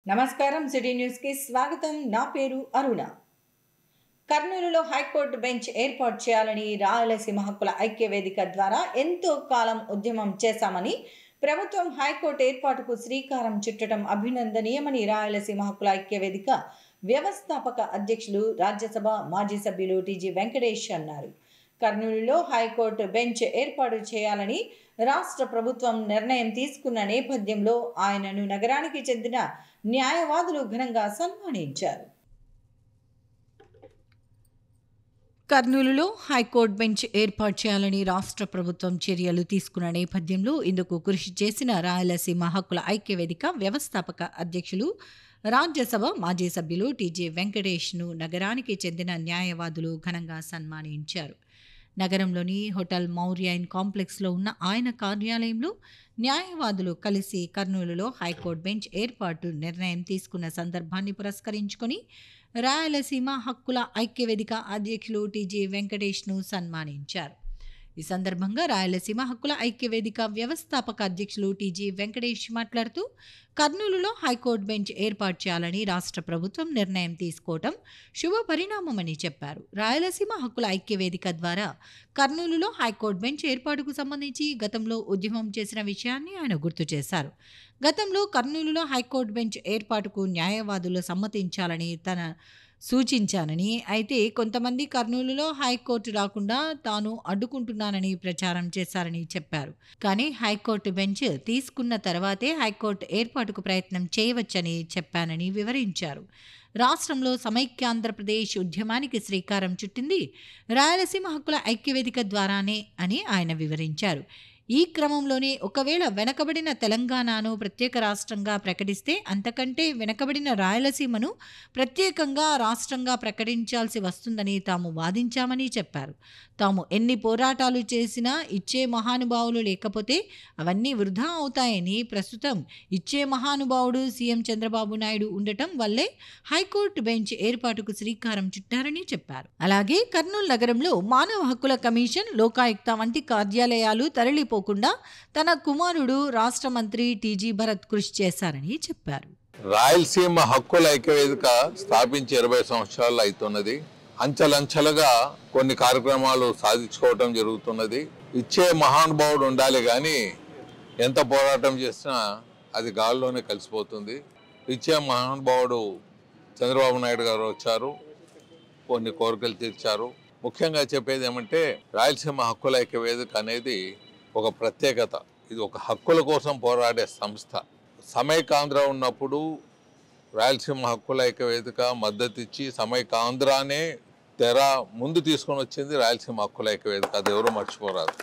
నమస్కారం city news కి స్వాగతం. నా పేరు అరుణ. కర్నూలులో హైకోర్టు బెంచ్ ఏర్పాటు చేయాలని రాయలసీమ హక్కుల ఐక్య వేదిక ద్వారా ఎంతో కాలం ఉద్యమం చేశామని, ప్రభుత్వం హైకోర్టు ఏర్పాటుకు శ్రీకారం చుట్టడం అభినందనీయమని రాయలసీమ హక్కుల ఐక్య వేదిక వ్యవస్థాపక అధ్యక్షులు, రాజ్యసభ మాజీ సభ్యులు టీజీ వెంకటేష్ అన్నారు. కర్నూలులో హైకోర్టు బెంచ్ ఏర్పాటు చేయాలని రాష్ట్ర ప్రభుత్వం నిర్ణయం తీసుకున్న నేపథ్యంలో ఆయనను నగరానికి చెందిన న్యాయవాదులు ఘనంగా సన్మానించారు. కర్నూలులో హైకోర్టు బెంచ్ ఏర్పాటు చేయాలని రాష్ట్ర ప్రభుత్వం చర్యలు తీసుకున్న నేపథ్యంలో ఇందుకు కృషి చేసిన రాయలసీమ హక్కుల ఐక్య వేదిక వ్యవస్థాపక అధ్యక్షులు, రాజ్యసభ మాజీ సభ్యులు టీజీ వెంకటేష్ను నగరానికి చెందిన న్యాయవాదులు ఘనంగా సన్మానించారు. నగరంలోని హోటల్ మౌర్యన్ కాంప్లెక్స్లో ఉన్న ఆయన కార్యాలయంలో న్యాయవాదులు కలిసి కర్నూలులో హైకోర్టు బెంచ్ ఏర్పాటు నిర్ణయం తీసుకున్న సందర్భాన్ని పురస్కరించుకొని రాయలసీమ హక్కుల ఐక్యవేదిక అధ్యక్షులు టీజీ వెంకటేష్ను సన్మానించారు. ఈ సందర్భంగా రాయలసీమ హక్కుల ఐక్యవేదిక వ్యవస్థాపక అధ్యక్షులు టీజీ వెంకటేష్ మాట్లాడుతూ, కర్నూలులో హైకోర్టు బెంచ్ ఏర్పాటు చేయాలని రాష్ట్ర ప్రభుత్వం నిర్ణయం తీసుకోవటం శుభ పరిణామమని చెప్పారు. రాయలసీమ హక్కుల ఐక్యవేదిక ద్వారా కర్నూలులో హైకోర్టు బెంచ్ ఏర్పాటుకు సంబంధించి గతంలో ఉద్యమం చేసిన విషయాన్ని ఆయన గుర్తు చేశారు. గతంలో కర్నూలులో హైకోర్టు బెంచ్ ఏర్పాటుకు న్యాయవాదులు సమ్మతించాలని సూచించానని, అయితే కొంతమంది కర్నూలులో హైకోర్టు రాకుండా తాను అడ్డుకుంటున్నానని ప్రచారం చేశారని చెప్పారు. కానీ హైకోర్టు బెంచ్ తీసుకున్న తర్వాతే హైకోర్టు ఏర్పాటుకు ప్రయత్నం చేయవచ్చని చెప్పానని వివరించారు. రాష్ట్రంలో సమైక్యాంధ్రప్రదేశ్ ఉద్యమానికి శ్రీకారం చుట్టింది రాయలసీమ హక్కుల ఐక్యవేదిక ద్వారానే అని ఆయన వివరించారు. ఈ క్రమంలోనే ఒకవేళ వెనకబడిన తెలంగాణను ప్రత్యేక రాష్ట్రంగా ప్రకటిస్తే అంతకంటే వెనకబడిన రాయలసీమను ప్రత్యేకంగా రాష్ట్రంగా ప్రకటించాల్సి వస్తుందని తాము వాదించామని చెప్పారు. తాము ఎన్ని పోరాటాలు చేసినా ఇచ్చే మహానుభావులు లేకపోతే అవన్నీ వృధా అవుతాయని, ప్రస్తుతం ఇచ్చే మహానుభావుడు సీఎం చంద్రబాబు నాయుడు ఉండటం వల్లే హైకోర్టు బెంచ్ ఏర్పాటుకు శ్రీకారం చుట్టారని చెప్పారు. అలాగే కర్నూలు నగరంలో మానవ హక్కుల కమిషన్, లోకాయుక్త వంటి కార్యాలయాలు తరలిపోకుండా తన కుమారుడు రాష్ట్ర మంత్రి టీజీ భరత్ కృషి చేశారని చెప్పారు. రాయలసీమ హక్కుల ఐక్యవేదిక స్థాపించి 20 సంవత్సరాలు అవుతున్నది. అంచెలంచెలుగా కొన్ని కార్యక్రమాలు సాధించుకోవటం జరుగుతున్నది. ఇచ్చే మహానుభావుడు ఉండాలి కానీ ఎంత పోరాటం చేసినా అది గాల్లోనే కలిసిపోతుంది. ఇచ్చే మహానుభావుడు చంద్రబాబు నాయుడు గారు వచ్చారు, కొన్ని కోరికలు తీర్చారు. ముఖ్యంగా చెప్పేది ఏమంటే, రాయలసీమ హక్కుల ఐక్యవేదిక అనేది ఒక ప్రత్యేకత. ఇది ఒక హక్కుల కోసం పోరాడే సంస్థ. సమైకాంధ్ర ఉన్నప్పుడు రాయలసీమ హక్కుల ఐక్యవేదిక మద్దతు ఇచ్చి సమైకాంధ్రానే తెర ముందు తీసుకొని వచ్చింది రాయలసీమ హక్కుల ఐక్యవేదిక. అది ఎవరు మర్చిపోరాదు.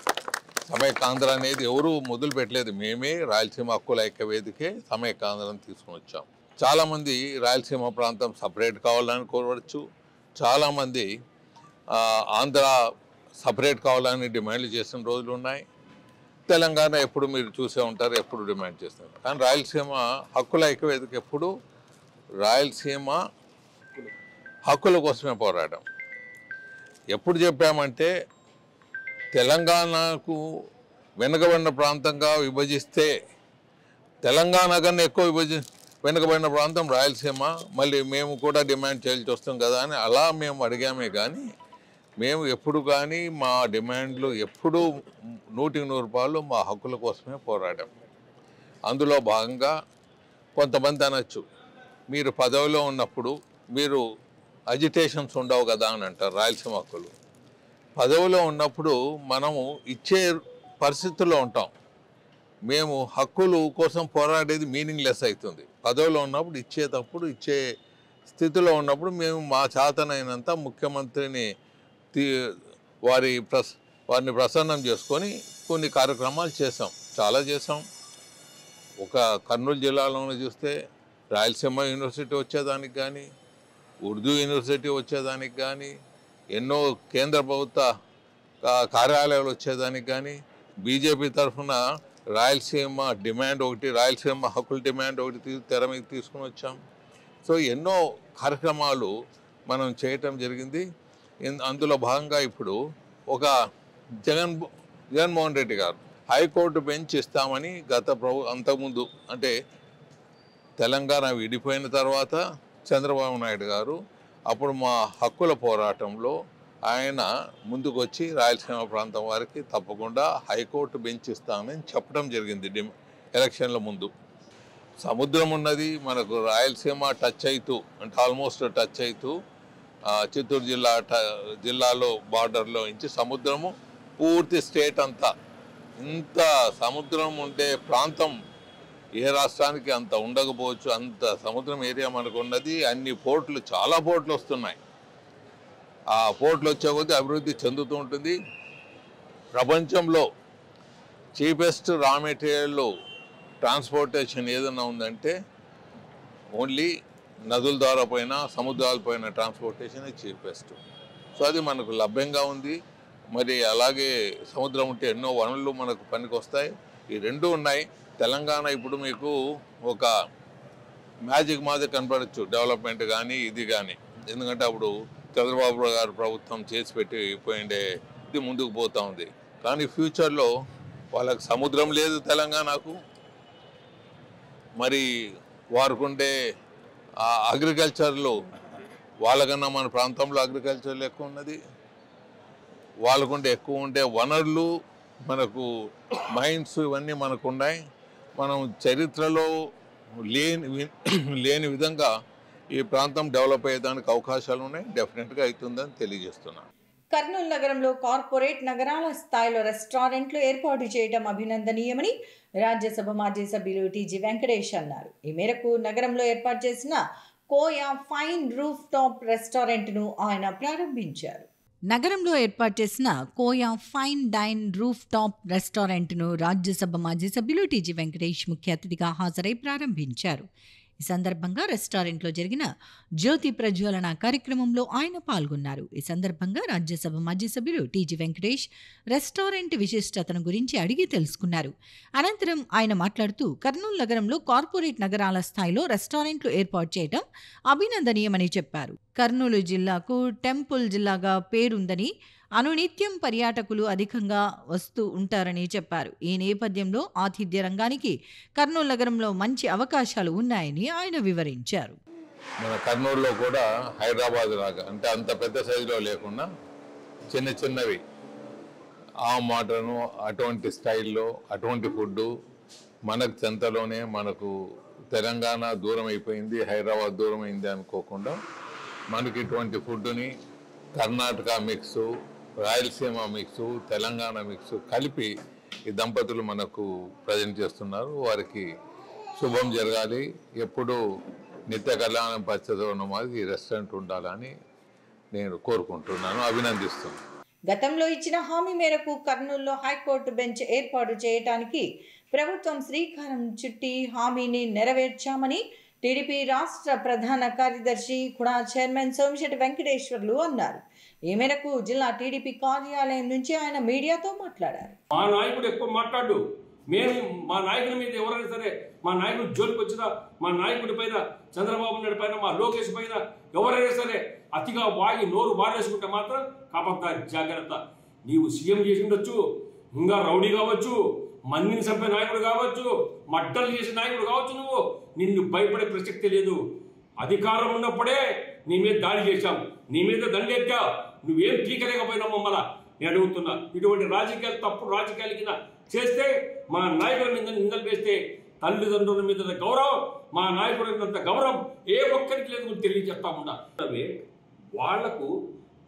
సమైకాంధ్ర అనేది ఎవరు మొదలు పెట్టలేదు, మేమే రాయలసీమ హక్కుల ఐక్యవేదికే సమైకాంధ్రాన్ని తీసుకొని వచ్చాం. చాలామంది రాయలసీమ ప్రాంతం సపరేట్ కావాలని కోరవచ్చు, చాలామంది ఆంధ్ర సపరేట్ కావాలని డిమాండ్లు చేసిన రోజులు ఉన్నాయి. తెలంగాణ ఎప్పుడు మీరు చూసే ఉంటారు, ఎప్పుడు డిమాండ్ చేస్తారు. కానీ రాయలసీమ హక్కుల ఐక్యవేదిక ఎప్పుడు రాయలసీమ హక్కుల కోసమే పోరాటం. ఎప్పుడు చెప్పామంటే, తెలంగాణకు వెనుకబడిన ప్రాంతంగా విభజిస్తే తెలంగాణ కన్నా ఎక్కువ వెనుకబడిన ప్రాంతం రాయలసీమ, మళ్ళీ మేము కూడా డిమాండ్ చేయాల్సి వస్తాం కదా అని అలా మేము అడిగామే. కానీ మేము ఎప్పుడు కానీ మా డిమాండ్లు ఎప్పుడూ 100% మా హక్కుల కోసమే పోరాడాం. అందులో భాగంగా కొంతమంది అనొచ్చు, మీరు పదవిలో ఉన్నప్పుడు మీరు అజిటేషన్స్ ఉండవు కదా అని అంటారు. రాయలసీమ హక్కులు పదవిలో ఉన్నప్పుడు మనము ఇచ్చే పరిస్థితుల్లో ఉంటాం. మేము హక్కుల కోసం పోరాడేది మీనింగ్లెస్ అవుతుంది. పదవిలో ఉన్నప్పుడు ఇచ్చేటప్పుడు ఇచ్చే స్థితిలో ఉన్నప్పుడు మేము మా చేతనైనంత ముఖ్యమంత్రిని వారిని ప్రసన్నం చేసుకొని కొన్ని కార్యక్రమాలు చేసాం, చాలా చేసాం. ఒక కర్నూలు జిల్లాలోనే చూస్తే రాయలసీమ యూనివర్సిటీ వచ్చేదానికి కానీ, ఉర్దూ యూనివర్సిటీ వచ్చేదానికి కానీ, ఎన్నో కేంద్ర ప్రభుత్వ కార్యాలయాలు వచ్చేదానికి కానీ, బీజేపీ తరఫున రాయలసీమ డిమాండ్ ఒకటి, రాయలసీమ హక్కుల డిమాండ్ ఒకటి తెర మీద తీసుకుని వచ్చాం. సో ఎన్నో కార్యక్రమాలు మనం చేయటం జరిగింది. అందులో భాగంగా ఇప్పుడు ఒక జగన్మోహన్ రెడ్డి గారు హైకోర్టు బెంచ్ ఇస్తామని అంతకుముందు అంటే తెలంగాణ విడిపోయిన తర్వాత చంద్రబాబు నాయుడు గారు అప్పుడు మా హక్కుల పోరాటంలో ఆయన ముందుకు వచ్చి రాయలసీమ ప్రాంతం వారికి తప్పకుండా హైకోర్టు బెంచ్ ఇస్తామని చెప్పడం జరిగింది ఎలక్షన్ల ముందు. సముద్రం ఉన్నది మనకు, రాయలసీమ టచ్ అవుతూ అంటే ఆల్మోస్ట్ టచ్ అవుతూ చిత్తూరు జిల్లాలో బార్డర్లో నుంచి సముద్రము పూర్తి స్టేట్ అంతా, ఇంత సముద్రం ఉండే ప్రాంతం ఏ రాష్ట్రానికి అంత ఉండకపోవచ్చు, అంత సముద్రం ఏరియా మనకు ఉన్నది. అన్ని పోర్ట్లు, చాలా పోర్ట్లు వస్తున్నాయి. ఆ పోర్ట్లు వచ్చే కొద్దీ అభివృద్ధి చెందుతూ ఉంటుంది. ప్రపంచంలో చీపెస్ట్ రా మెటీరియల్ ట్రాన్స్పోర్టేషన్ ఏదైనా ఉందంటే ఓన్లీ నదుల ద్వారా పోయిన, సముద్రాల పోయిన ట్రాన్స్పోర్టేషన్ చీపెస్ట్. సో అది మనకు లభ్యంగా ఉంది. మరి అలాగే సముద్రం ఉంటే ఎన్నో వనరులు మనకు పనికి వస్తాయి. ఈ రెండు ఉన్నాయి. తెలంగాణ ఇప్పుడు మీకు ఒక మ్యాజిక్ మాదిరి కనపడచ్చు, డెవలప్మెంట్ కానీ ఇది కానీ. ఎందుకంటే అప్పుడు చంద్రబాబు గారు ప్రభుత్వం చేసి పెట్టి పోయిండే ఇది ముందుకు పోతూ ఉంది. కానీ ఫ్యూచర్లో వాళ్ళకి సముద్రం లేదు తెలంగాణకు, మరి వారికుండే అగ్రికల్చర్లో వాళ్ళకన్నా మన ప్రాంతంలో అగ్రికల్చర్లో ఎక్కువ ఉన్నది. వాళ్ళకుండే ఎక్కువ ఉండే వనరులు, మనకు మైన్స్ ఇవన్నీ మనకు ఉన్నాయి. మనం చరిత్రలో లేని విధంగా ఈ ప్రాంతం డెవలప్ అయ్యేదానికి అవకాశాలు ఉన్నాయి. డెఫినెట్గా అవుతుందని తెలియజేస్తున్నాను. కర్నూలు నగరంలో కార్పొరేట్ నగరాల స్థాయిలో రెస్టారెంట్లు ఏర్పాటు చేయడం అభినందనీయమని రాజ్యసభ మాజీ సభ్యులు టీజీ వెంకటేష్ అన్నారు. ఈ మేరకు నగరంలో ఏర్పాటు చేసిన కోయా ఫైన్ రూఫ్ టాప్ రెస్టారెంట్ను ఆయన ప్రారంభించారు. నగరంలో ఏర్పాటు చేసిన Koya fine dine roof top రెస్టారెంట్ను రాజ్యసభ మాజీ సభ్యులు టీజీ వెంకటేష్ ముఖ్య అతిథిగా హాజరై ప్రారంభించారు. ఈ సందర్భంగా రెస్టారెంట్లో జరిగిన జ్యోతి ప్రజ్వలన కార్యక్రమంలో ఆయన పాల్గొన్నారు. ఈ సందర్భంగా రాజ్యసభ మాజీ సభ్యులు టీజీ వెంకటేష్ రెస్టారెంట్ విశిష్టతను గురించి అడిగి తెలుసుకున్నారు. అనంతరం ఆయన మాట్లాడుతూ కర్నూలు నగరంలో కార్పొరేట్ నగరాల స్థాయిలో రెస్టారెంట్లు ఏర్పాటు చేయడం అభినందనీయమని చెప్పారు. కర్నూలు జిల్లాకు టెంపుల్ జిల్లాగా పేరుందని, అనునిత్యం పర్యాటకులు అధికంగా వస్తూ ఉంటారని చెప్పారు. ఈ నేపథ్యంలో ఆతిథ్య రంగానికి కర్నూలు నగరంలో మంచి అవకాశాలు ఉన్నాయని ఆయన వివరించారు. మన కర్నూలులో కూడా హైదరాబాద్ లాగా అంటే అంత పెద్ద సైజులో లేకుండా చిన్న చిన్నవి ఆ మోడర్ను అటువంటి స్టైల్లో అటువంటి ఫుడ్డు మనకు చెంతలోనే, మనకు తెలంగాణ దూరం అయిపోయింది, హైదరాబాద్ దూరం అయింది అనుకోకుండా మనకి ఇటువంటి ఫుడ్డుని Karnataka mix, Rayalaseema mix, Telangana mix కలిపి ఈ దంపతులు మనకు ప్రజెంట్ చేస్తున్నారు. వారికి శుభం జరగాలి. ఎప్పుడూ నిత్య కళ్యాణం పచ్చదనం ఈ రెస్టారెంట్ ఉండాలని నేను కోరుకుంటున్నాను, అభినందిస్తున్నాను. గతంలో ఇచ్చిన హామీ మేరకు కర్నూలులో హైకోర్టు బెంచ్ ఏర్పాటు చేయడానికి ప్రభుత్వం శ్రీకారం చుట్టి హామీని నెరవేర్చామని టీడీపీ రాష్ట్ర ప్రధాన కార్యదర్శి కూడా చైర్మన్ సోమిశెట్టి వెంకటేశ్వర్లు అన్నారు. ఈ మేరకు జిల్లా టీడీపీ కార్యాలయం నుంచి ఆయన మీడియాతో మాట్లాడారు. మా నాయకుడు ఎక్కువ మాట్లాడు, మేము మా నాయకుడి మీద ఎవరైనా సరే, మా నాయకుడు జోలికి వచ్చినా, మా నాయకుడి పైన, చంద్రబాబు నాయుడు పైన, మా లోకేష్ పైన ఎవరైనా సరే అతిగా వాగి నోరు బారేసుకుంటే మాత్రం కాపత్తా జాగ్రత్త. నీవు సీఎం చేసి ఉండొచ్చు, ఇంకా రౌడీ కావచ్చు, మందిని చంపే నాయకుడు కావచ్చు, మడ్డలు చేసే నాయకుడు కావచ్చు, నువ్వు నిన్ను భయపడే ప్రసక్తి లేదు. అధికారం ఉన్నప్పుడే నీ మీద దాడి చేశాం, నీ మీద దండెత్తా, నువ్వేం పీకలేకపోయినావు మమ్మల్ని నేను అడుగుతున్నా. ఇటువంటి రాజకీయాలు, తప్పుడు రాజకీయాలు కింద చేస్తే, మా నాయకుల మీద నిందలు వేస్తే తల్లిదండ్రుల మీద గౌరవం, మా నాయకుడినంత గౌరవం ఏ ఒక్కరికి లేదు తెలియజేస్తామున్నా. వాళ్లకు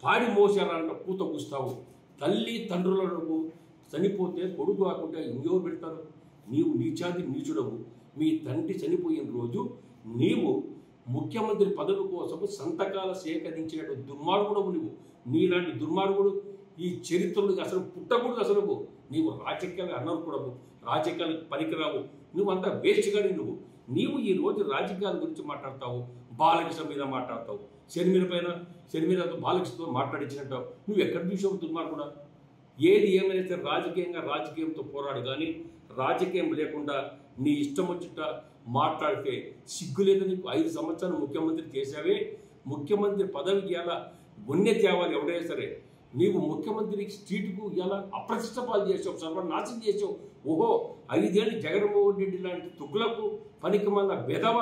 పాడి మోసారన్న పూత కూస్తావు. తల్లి తండ్రులకు చనిపోతే కొడుకు కాకుండా ఇంకెవరు పెడతారు? నీవు నీచాది నీచుడవు. మీ తండ్రి చనిపోయిన రోజు నీవు ముఖ్యమంత్రి పదవి కోసం సంతకాల సేకరించిన దుర్మార్గుడవు. నువ్వు నీలాంటి దుర్మార్గుడు ఈ చరిత్రలో అసలు పుట్టకూడదు. అసలు నీవు రాజకీయాలు అనర్హుడవు, రాజకీయాలకు పనికిరావు, నువ్వంతా వేస్ట్ కానీ నీవు ఈ రోజు రాజకీయాల గురించి మాట్లాడతావు, బాలకృష్ణ మీద మాట్లాడతావు, శర్మిలతో బాలకృష్ణతో మాట్లాడించినట్టావు. నువ్వు ఎక్కడ చూసావు దుర్మార్గుడా? ఏది ఏమైనా రాజకీయంతో పోరాడు కానీ రాజకీయం లేకుండా నీ ఇష్టం వచ్చిట మాట్లాడితే సిగ్గు లేదు నీకు. 5 సంవత్సరాలు ముఖ్యమంత్రి చేసావే, ముఖ్యమంత్రి పదవికి ఇలా గొన్నె తేవాలి ఎవడైనా సరే. నీవు ముఖ్యమంత్రి సీటుకు ఇలా అప్రతిష్ట పాలు చేసావు, సర్వనాశనం చేసావు. ఓహో 5 ఏళ్ళు జగన్మోహన్ రెడ్డి లాంటి తుగ్గులకు పనికి మళ్ళీ వెధవ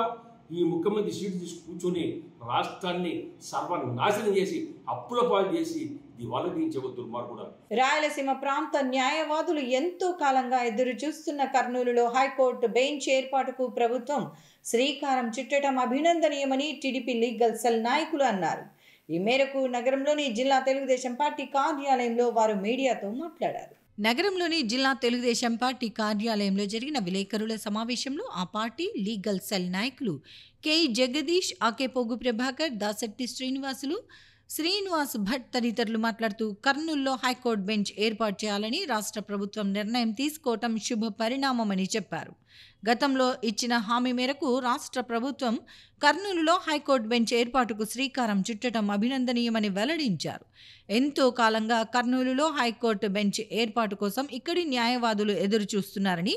ఈ ముఖ్యమంత్రి సీటు తీసి కూర్చొని రాష్ట్రాన్ని సర్వనాశనం చేసి అప్పుల పాలు చేసి దివాలా తీయించే దుర్మార్గుడు. రాయలసీమ ప్రాంత న్యాయవాదులు ఎంతో కాలంగా ఎదురు చూస్తున్న కర్నూలులో హైకోర్టు బెంచ్ ఏర్పాటుకు ప్రభుత్వం శ్రీకారం చుట్టడం అభినందనీయమని టీడీపీ లీగల్ సెల్ నాయకులు అన్నారు. ఈ మేరకు నగరంలోని జిల్లా తెలుగుదేశం పార్టీ కార్యాలయంలో వారు మీడియాతో మాట్లాడారు. నగరంలోని జిల్లా తెలుగుదేశం పార్టీ కార్యాలయంలో జరిగిన విలేకరుల సమావేశంలో ఆ పార్టీ లీగల్ సెల్ నాయకులు కె జగదీష్, ఆకే పోగు ప్రభాకర్, దాసట్టి శ్రీనివాస్ భట్ తదితరులు మాట్లాడుతూ కర్నూలులో హైకోర్టు బెంచ్ ఏర్పాటు చేయాలని రాష్ట్ర ప్రభుత్వం నిర్ణయం తీసుకోవటం శుభ పరిణామమని చెప్పారు. గతంలో ఇచ్చిన హామీ మేరకు రాష్ట్ర ప్రభుత్వం కర్నూలులో హైకోర్టు బెంచ్ ఏర్పాటుకు శ్రీకారం చుట్టడం అభినందనీయమని వెల్లడించారు. ఎంతో కాలంగా కర్నూలులో హైకోర్టు బెంచ్ ఏర్పాటు కోసం ఇక్కడి న్యాయవాదులు ఎదురు చూస్తున్నారని,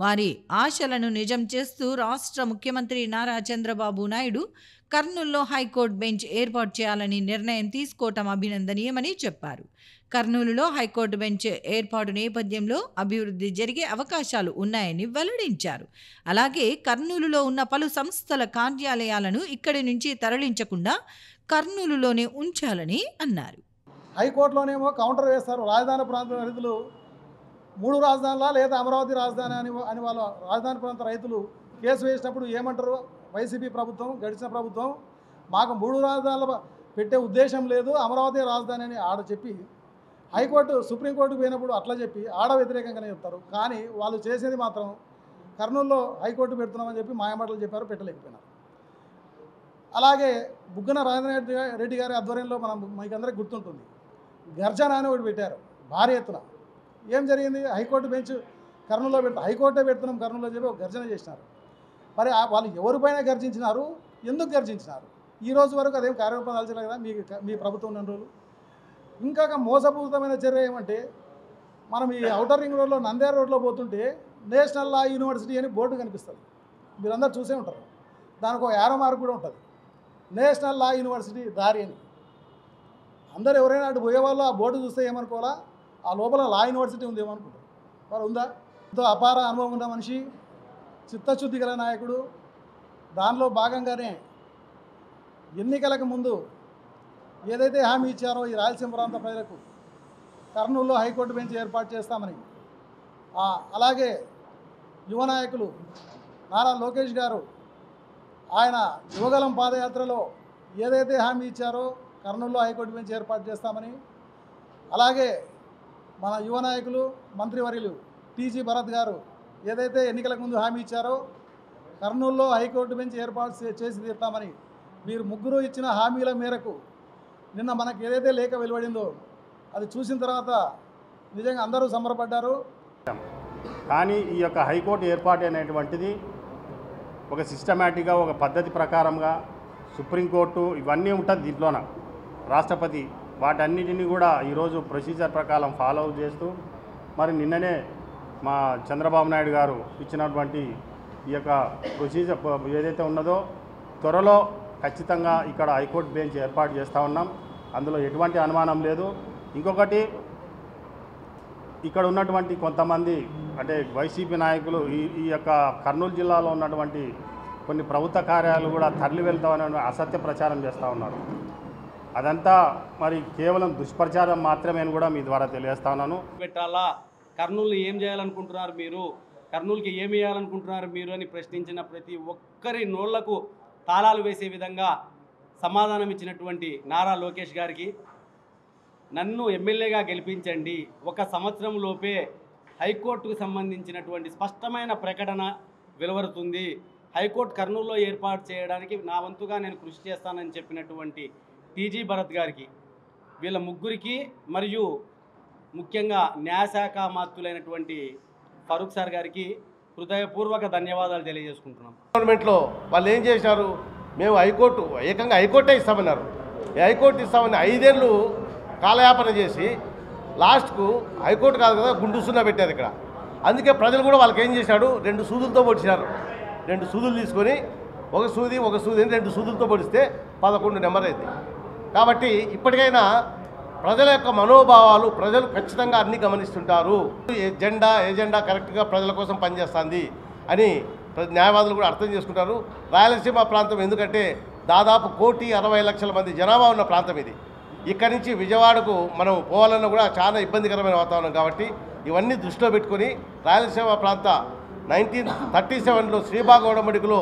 వారి ఆశలను నిజం చేస్తూ రాష్ట్ర ముఖ్యమంత్రి నారా చంద్రబాబు నాయుడు కర్నూలులో హైకోర్టు బెంచ్ ఏర్పాటు చేయాలని నిర్ణయం తీసుకోవటం అభినందనీయమని చెప్పారు. కర్నూలులో హైకోర్టు బెంచ్ ఏర్పాటు నేపథ్యంలో అభివృద్ధి జరిగే అవకాశాలు ఉన్నాయని వెల్లడించారు. అలాగే కర్నూలులో ఉన్న పలు సంస్థల కార్యాలయాలను ఇక్కడి నుంచి తరలించకుండా కర్నూలులోనే ఉంచాలని అన్నారు. హైకోర్టులోనేమో కౌంటర్ వేస్తారు. రాజధాని ప్రాంత రైతులు 3 రాజధానులా లేదా అమరావతి రాజధాని అని వాళ్ళ రాజధాని ప్రాంత రైతులు కేసు వేసినప్పుడు ఏమంటారు? వైసీపీ ప్రభుత్వం, గడిచిన ప్రభుత్వం మాకు 3 రాజధానులు పెట్టే ఉద్దేశం లేదు, అమరావతి రాజధాని అని ఆడ చెప్పి, హైకోర్టు సుప్రీంకోర్టుకు పోయినప్పుడు అట్లా చెప్పి ఆడ వ్యతిరేకంగానే చెప్తారు. కానీ వాళ్ళు చేసేది మాత్రం కర్నూలులో హైకోర్టు పెడుతున్నామని చెప్పి మాయమాటలు చెప్పారు, పెట్టలేకపోయినారు. అలాగే బుగ్గన రాజేంద్ర రెడ్డి గారి ఆధ్వర్యంలో మీకు అందరికీ గుర్తుంటుంది, గర్జన అని ఒకటి పెట్టారు భారీ ఎత్తున. ఏం జరిగింది? హైకోర్టు బెంచ్ కర్నూలులో హైకోర్టే పెడుతున్నాం కర్నూలులో చెప్పి ఒక గర్జన చేసినారు. మరి వాళ్ళు ఎవరిపైన గర్జించినారు, ఎందుకు గర్జించినారు? ఈ రోజు వరకు అదేం కార్యరూపం దాల్చలేదు కదా మీ ప్రభుత్వం ఉన్న రోజులు. ఇంకా మోసపూరితమైన చర్య ఏమంటే, మనం ఈ ఔటర్ రింగ్ రోడ్లో నంద్యాల రోడ్లో పోతుంటే నేషనల్ లా యూనివర్సిటీ అని బోర్డు కనిపిస్తుంది, మీరందరూ చూసే ఉంటారు. దానికి ఒక యారో మార్క్ కూడా ఉంటుంది, నేషనల్ లా యూనివర్సిటీ దారి అని. అందరు ఎవరైనా అటు పోయేవాళ్ళు ఆ బోర్డు చూస్తే ఏమనుకోవాలా, ఆ లోపల లా యూనివర్సిటీ ఉంది ఏమనుకుంటారు. మరి ఉందా? ఎంతో అపార అనుభవం ఉన్న మనిషి, చిత్తశుద్ధి గల నాయకుడు. దానిలో భాగంగానే ఎన్నికలకు ముందు ఏదైతే హామీ ఇచ్చారో ఈ రాయలసీమ ప్రాంత ప్రజలకు కర్నూలులో హైకోర్టు బెంచ్ ఏర్పాటు చేస్తామని, అలాగే యువ నాయకులు నారా లోకేష్ గారు ఆయన యువగలం పాదయాత్రలో ఏదైతే హామీ ఇచ్చారో కర్నూలులో హైకోర్టు బెంచ్ ఏర్పాటు చేస్తామని, అలాగే మన యువ నాయకులు మంత్రివర్యులు టీజీ భరత్ గారు ఏదైతే ఎన్నికలకు ముందు హామీ ఇచ్చారో కర్నూలులో హైకోర్టు బెంచ్ ఏర్పాటు చేసి తీరుతామని, మీరు ముగ్గురు ఇచ్చిన హామీల మేరకు నిన్న మనకు ఏదైతే లేఖ వెలువడిందో అది చూసిన తర్వాత నిజంగా అందరూ సంబరపడ్డారు. కానీ ఈ యొక్క హైకోర్టు ఏర్పాటు అనేటువంటిది ఒక సిస్టమేటిక్గా, ఒక పద్ధతి ప్రకారంగా సుప్రీంకోర్టు ఇవన్నీ ఉంటుంది దీంట్లోన, రాష్ట్రపతి వాటన్నిటిని కూడా ఈరోజు ప్రొసీజర్ ప్రకారం ఫాలో చేస్తూ మరి నిన్ననే మా చంద్రబాబు నాయుడు గారు ఇచ్చినటువంటి ఈ యొక్క ప్రొసీజర్ ఏదైతే ఉన్నదో త్వరలో ఖచ్చితంగా ఇక్కడ హైకోర్టు బెంచ్ ఏర్పాటు చేస్తూ ఉన్నాం, అందులో ఎటువంటి అనుమానం లేదు. ఇంకొకటి, ఇక్కడ ఉన్నటువంటి కొంతమంది అంటే వైసీపీ నాయకులు ఈ యొక్క కర్నూలు జిల్లాలో ఉన్నటువంటి కొన్ని ప్రభుత్వ కార్యాలయాలు కూడా తరలి వెళ్తామని అసత్య ప్రచారం చేస్తూ ఉన్నారు. అదంతా మరి కేవలం దుష్ప్రచారం మాత్రమే అని కూడా మీ ద్వారా తెలియజేస్తా ఉన్నాను. పెట్టాలా, కర్నూలు ఏం చేయాలనుకుంటున్నారు మీరు, కర్నూలుకి ఏమి చేయాలనుకుంటున్నారు మీరు అని ప్రశ్నించిన ప్రతి ఒక్కరి నోళ్లకు తాళాలు వేసే విధంగా సమాధానం ఇచ్చినటువంటి నారా లోకేష్ గారికి, నన్ను ఎమ్మెల్యేగా గెలిపించండి, 1 సంవత్సరం లోపే హైకోర్టుకు సంబంధించినటువంటి స్పష్టమైన ప్రకటన వెలువడుతుంది, హైకోర్టు కర్నూలులో ఏర్పాటు చేయడానికి నా వంతుగా నేను కృషి చేస్తానని చెప్పినటువంటి టీజీ భరత్ గారికి, వీళ్ళ ముగ్గురికి మరియు ముఖ్యంగా న్యాయశాఖ మాత్రులైనటువంటి ఫరూక్ సార్ గారికి హృదయపూర్వక ధన్యవాదాలు తెలియజేసుకుంటున్నాం. గవర్నమెంట్లో వాళ్ళు ఏం చేశారు, మేము హైకోర్టు ఏకంగా హైకోర్టే ఇస్తామన్నారు. ఈ హైకోర్టు ఇస్తామని 5 ఏళ్ళు కాలయాపన చేసి లాస్ట్కు హైకోర్టు కాదు కదా గుండు సున్నా పెట్టారు ఇక్కడ. అందుకే ప్రజలు కూడా వాళ్ళకి ఏం చేశాడు, 2 సూదులతో పొడిచారు. 2 సూదులు తీసుకొని ఒక సూది అని 2 సూదులతో పొడిస్తే 11 నెంబర్ అయింది. కాబట్టి ఇప్పటికైనా ప్రజల యొక్క మనోభావాలు ప్రజలు ఖచ్చితంగా అన్నీ గమనిస్తుంటారు. ఎజెండా కరెక్ట్గా ప్రజల కోసం పనిచేస్తుంది అని న్యాయవాదులు కూడా అర్థం చేసుకుంటారు. రాయలసీమ ప్రాంతం ఎందుకంటే దాదాపు 1,60,00,000 మంది జనాభా ఉన్న ప్రాంతం ఇది. ఇక్కడి నుంచి విజయవాడకు మనం పోవాలన్నా కూడా చాలా ఇబ్బందికరమైన వాతావరణం కాబట్టి ఇవన్నీ దృష్టిలో పెట్టుకొని రాయలసీమ ప్రాంత 1937లో శ్రీబాగ్ ఉడంబడికలో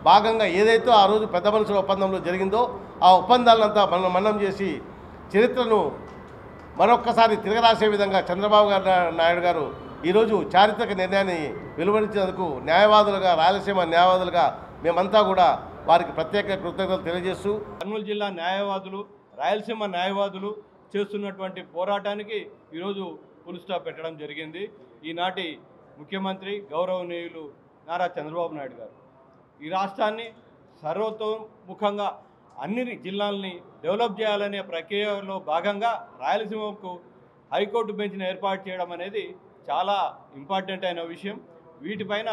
భాగంగా ఏదైతే ఆ రోజు పెద్ద మనుషుల ఒప్పందంలో జరిగిందో ఆ ఒప్పందాలంతా మనం చేసి చరిత్రను మరొక్కసారి తిరగరాసే విధంగా చంద్రబాబు నాయుడు గారు ఈరోజు చారిత్రక నిర్ణయాన్ని వెలువరించినందుకు న్యాయవాదులుగా, రాయలసీమ న్యాయవాదులుగా మేమంతా కూడా వారికి ప్రత్యేక కృతజ్ఞతలు తెలియజేస్తూ కర్నూలు జిల్లా న్యాయవాదులు, రాయలసీమ న్యాయవాదులు చేస్తున్నటువంటి పోరాటానికి ఈరోజు ఫుల్ స్టాప్ పెట్టడం జరిగింది. ఈనాటి ముఖ్యమంత్రి గౌరవనీయులు నారా చంద్రబాబు నాయుడు గారు ఈ రాష్ట్రాన్ని సర్వతోముఖంగా అన్ని జిల్లాలని డెవలప్ చేయాలనే ప్రక్రియలో భాగంగా రాయలసీమకు హైకోర్టు బెంచ్ను ఏర్పాటు చేయడం అనేది చాలా ఇంపార్టెంట్ అయిన విషయం. వీటిపైన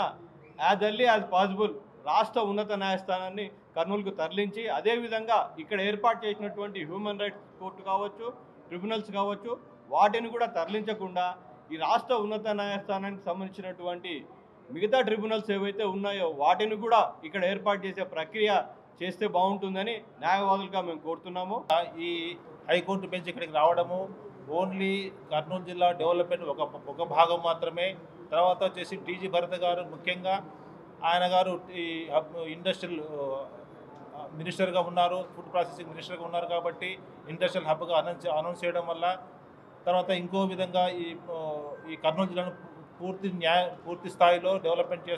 యాజ్ ఎర్లీ యాజ్ పాసిబుల్ రాష్ట్ర ఉన్నత న్యాయస్థానాన్ని కర్నూలుకు తరలించి అదేవిధంగా ఇక్కడ ఏర్పాటు చేసినటువంటి హ్యూమన్ రైట్స్ కోర్టు కావచ్చు, ట్రిబ్యునల్స్ కావచ్చు, వాటిని కూడా తరలించకుండా ఈ రాష్ట్ర ఉన్నత న్యాయస్థానానికి సంబంధించినటువంటి మిగతా ట్రిబ్యునల్స్ ఏవైతే ఉన్నాయో వాటిని కూడా ఇక్కడ ఏర్పాటు చేసే ప్రక్రియ చేస్తే బాగుంటుందని న్యాయవాదులుగా మేము కోరుతున్నాము. ఈ హైకోర్టు బెంచ్ ఇక్కడికి రావడము ఓన్లీ కర్నూలు జిల్లా డెవలప్మెంట్ ఒక భాగం మాత్రమే. తర్వాత వచ్చేసి టీజీ భరత్ గారు, ముఖ్యంగా ఆయన గారు ఈ ఇండస్ట్రియల్ మినిస్టర్గా ఉన్నారు, ఫుడ్ ప్రాసెసింగ్ మినిస్టర్గా ఉన్నారు కాబట్టి ఇండస్ట్రియల్ హబ్గా అనౌన్స్ చేయడం వల్ల తర్వాత ఇంకో విధంగా ఈ కర్నూలు జిల్లాను పూర్తి స్థాయిలో డెవలప్మెంట్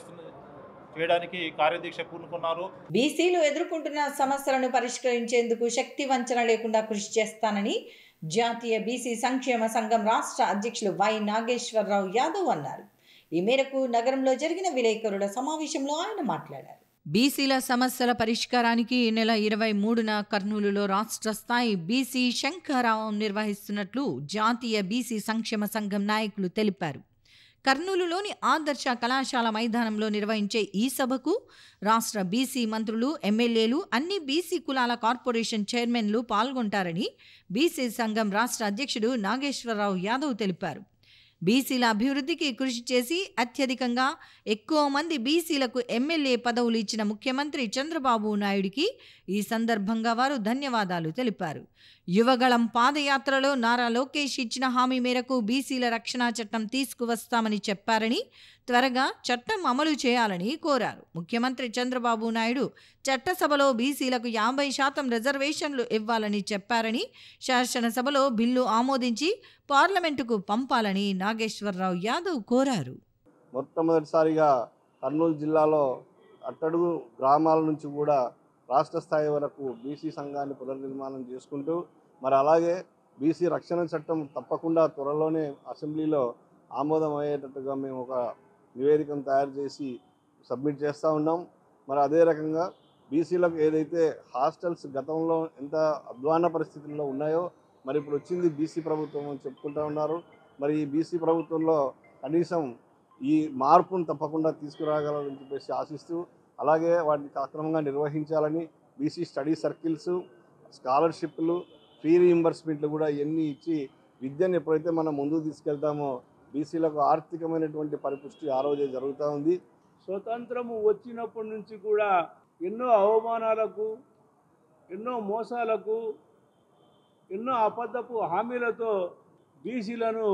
చేయడానికి కార్యదీక్ష పూనుకున్నారు. బీసీలు ఎదుర్కొంటున్న సమస్యలను పరిష్కరించేందుకు శక్తి వంచన లేకుండా కృషి చేస్తానని జాతీయ బీసీ సంక్షేమ సంఘం రాష్ట్ర అధ్యక్షులు వై నాగేశ్వరరావు యాదవ్ అన్నారు. ఈ మేరకు నగరంలో జరిగిన విలేకరుల సమావేశంలో ఆయన మాట్లాడారు. బీసీల సమస్యల పరిష్కారానికి ఈ నెల 23న కర్నూలులో రాష్ట్ర స్థాయి బీసీ శంఖారావం నిర్వహిస్తున్నట్లు జాతీయ బీసీ సంక్షేమ సంఘం నాయకులు తెలిపారు. కర్నూలులోని ఆదర్శ కళాశాల మైదానంలో నిర్వహించే ఈ సభకు రాష్ట్ర బీసీ మంత్రులు, ఎమ్మెల్యేలు, అన్ని బీసీ కులాల కార్పొరేషన్ చైర్మన్లు పాల్గొంటారని బీసీ సంఘం రాష్ట్ర అధ్యక్షుడు నాగేశ్వరరావు యాదవ్ తెలిపారు. బీసీల అభివృద్ధికి కృషి చేసి అత్యధికంగా ఎక్కువ మంది బీసీలకు ఎమ్మెల్యే పదవులు ఇచ్చిన ముఖ్యమంత్రి చంద్రబాబు నాయుడికి ఈ సందర్భంగా వారు ధన్యవాదాలు తెలిపారు. యువగళం పాదయాత్రలో నారా లోకేష్ ఇచ్చిన హామీ మేరకు బీసీల రక్షణ చట్టం తీసుకువస్తామని చెప్పారని, త్వరగా చట్టం అమలు చేయాలని కోరారు. ముఖ్యమంత్రి చంద్రబాబు నాయుడు చట్టసభలో బీసీలకు 50% రిజర్వేషన్లు ఇవ్వాలని చెప్పారని, శాసనసభలో బిల్లు ఆమోదించి పార్లమెంటుకు పంపాలని నాగేశ్వరరావు యాదవ్ కోరారు. మొట్టమొదటిసారిగా కర్నూలు జిల్లాలో అట్టడుగు గ్రామాల నుంచి కూడా రాష్ట్ర స్థాయి వరకు బీసీ సంఘాన్ని పునర్నిర్మాణం చేసుకుంటూ మరి అలాగే బీసీ రక్షణ చట్టం తప్పకుండా త్వరలోనే అసెంబ్లీలో ఆమోదం అయ్యేటట్టుగా మేము ఒక నివేదికను తయారు చేసి సబ్మిట్ చేస్తూ ఉన్నాం. మరి అదే రకంగా బీసీలకు ఏదైతే హాస్టల్స్ గతంలో ఎంత అధ్వాన పరిస్థితుల్లో ఉన్నాయో మరి ఇప్పుడు వచ్చింది బీసీ ప్రభుత్వం అని చెప్పుకుంటూ ఉన్నారు. మరి ఈ బీసీ ప్రభుత్వంలో కనీసం ఈ మార్పును తప్పకుండా తీసుకురాగలని చెప్పేసి ఆశిస్తూ అలాగే వాటిని సక్రమంగా నిర్వహించాలని బీసీ స్టడీ సర్కిల్స్, స్కాలర్షిప్లు, ఫీ రీయింబర్స్మెంట్లు కూడా ఇవన్నీ ఇచ్చి విద్యను ఎప్పుడైతే మనం ముందుకు తీసుకెళ్తామో బీసీలకు ఆర్థికమైనటువంటి పరిపుష్టి ఆ రోజే జరుగుతూ ఉంది. స్వతంత్రము వచ్చినప్పటి నుంచి కూడా ఎన్నో అవమానాలకు, ఎన్నో మోసాలకు, ఎన్నో అబద్ధపు హామీలతో బీసీలను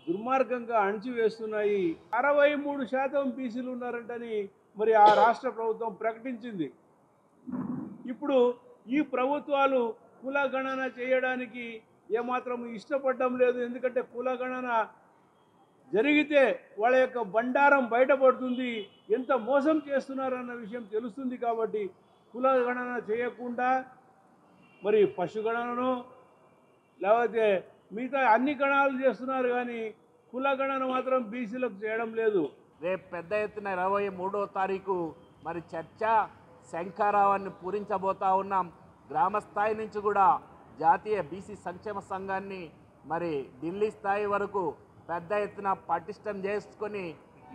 దుర్మార్గంగా అణిచివేస్తున్నాయి. 63% బీసీలు ఉన్నారంటని మరి ఆ రాష్ట్ర ప్రభుత్వం ప్రకటించింది. ఇప్పుడు ఈ ప్రభుత్వాలు కులగణన చేయడానికి ఏమాత్రం ఇష్టపడడం లేదు. ఎందుకంటే కులగణన జరిగితే వాళ్ళ యొక్క బండారం బయటపడుతుంది, ఎంత మోసం చేస్తున్నారన్న విషయం తెలుస్తుంది. కాబట్టి కులగణన చేయకుండా మరి పశుగణనను లేకపోతే మిగతా అన్ని గణాలు చేస్తున్నారు, కానీ కులగణన మాత్రం బీసీలకు చేయడం లేదు. రేపు పెద్ద ఎత్తున 23వ తారీఖు మరి చర్చా శంఖారావాన్ని పూరించబోతా ఉన్నాం. గ్రామస్థాయి నుంచి కూడా జాతీయ బీసీ సంక్షేమ సంఘాన్ని మరి ఢిల్లీ స్థాయి వరకు పెద్ద ఎత్తున పటిష్టం చేసుకొని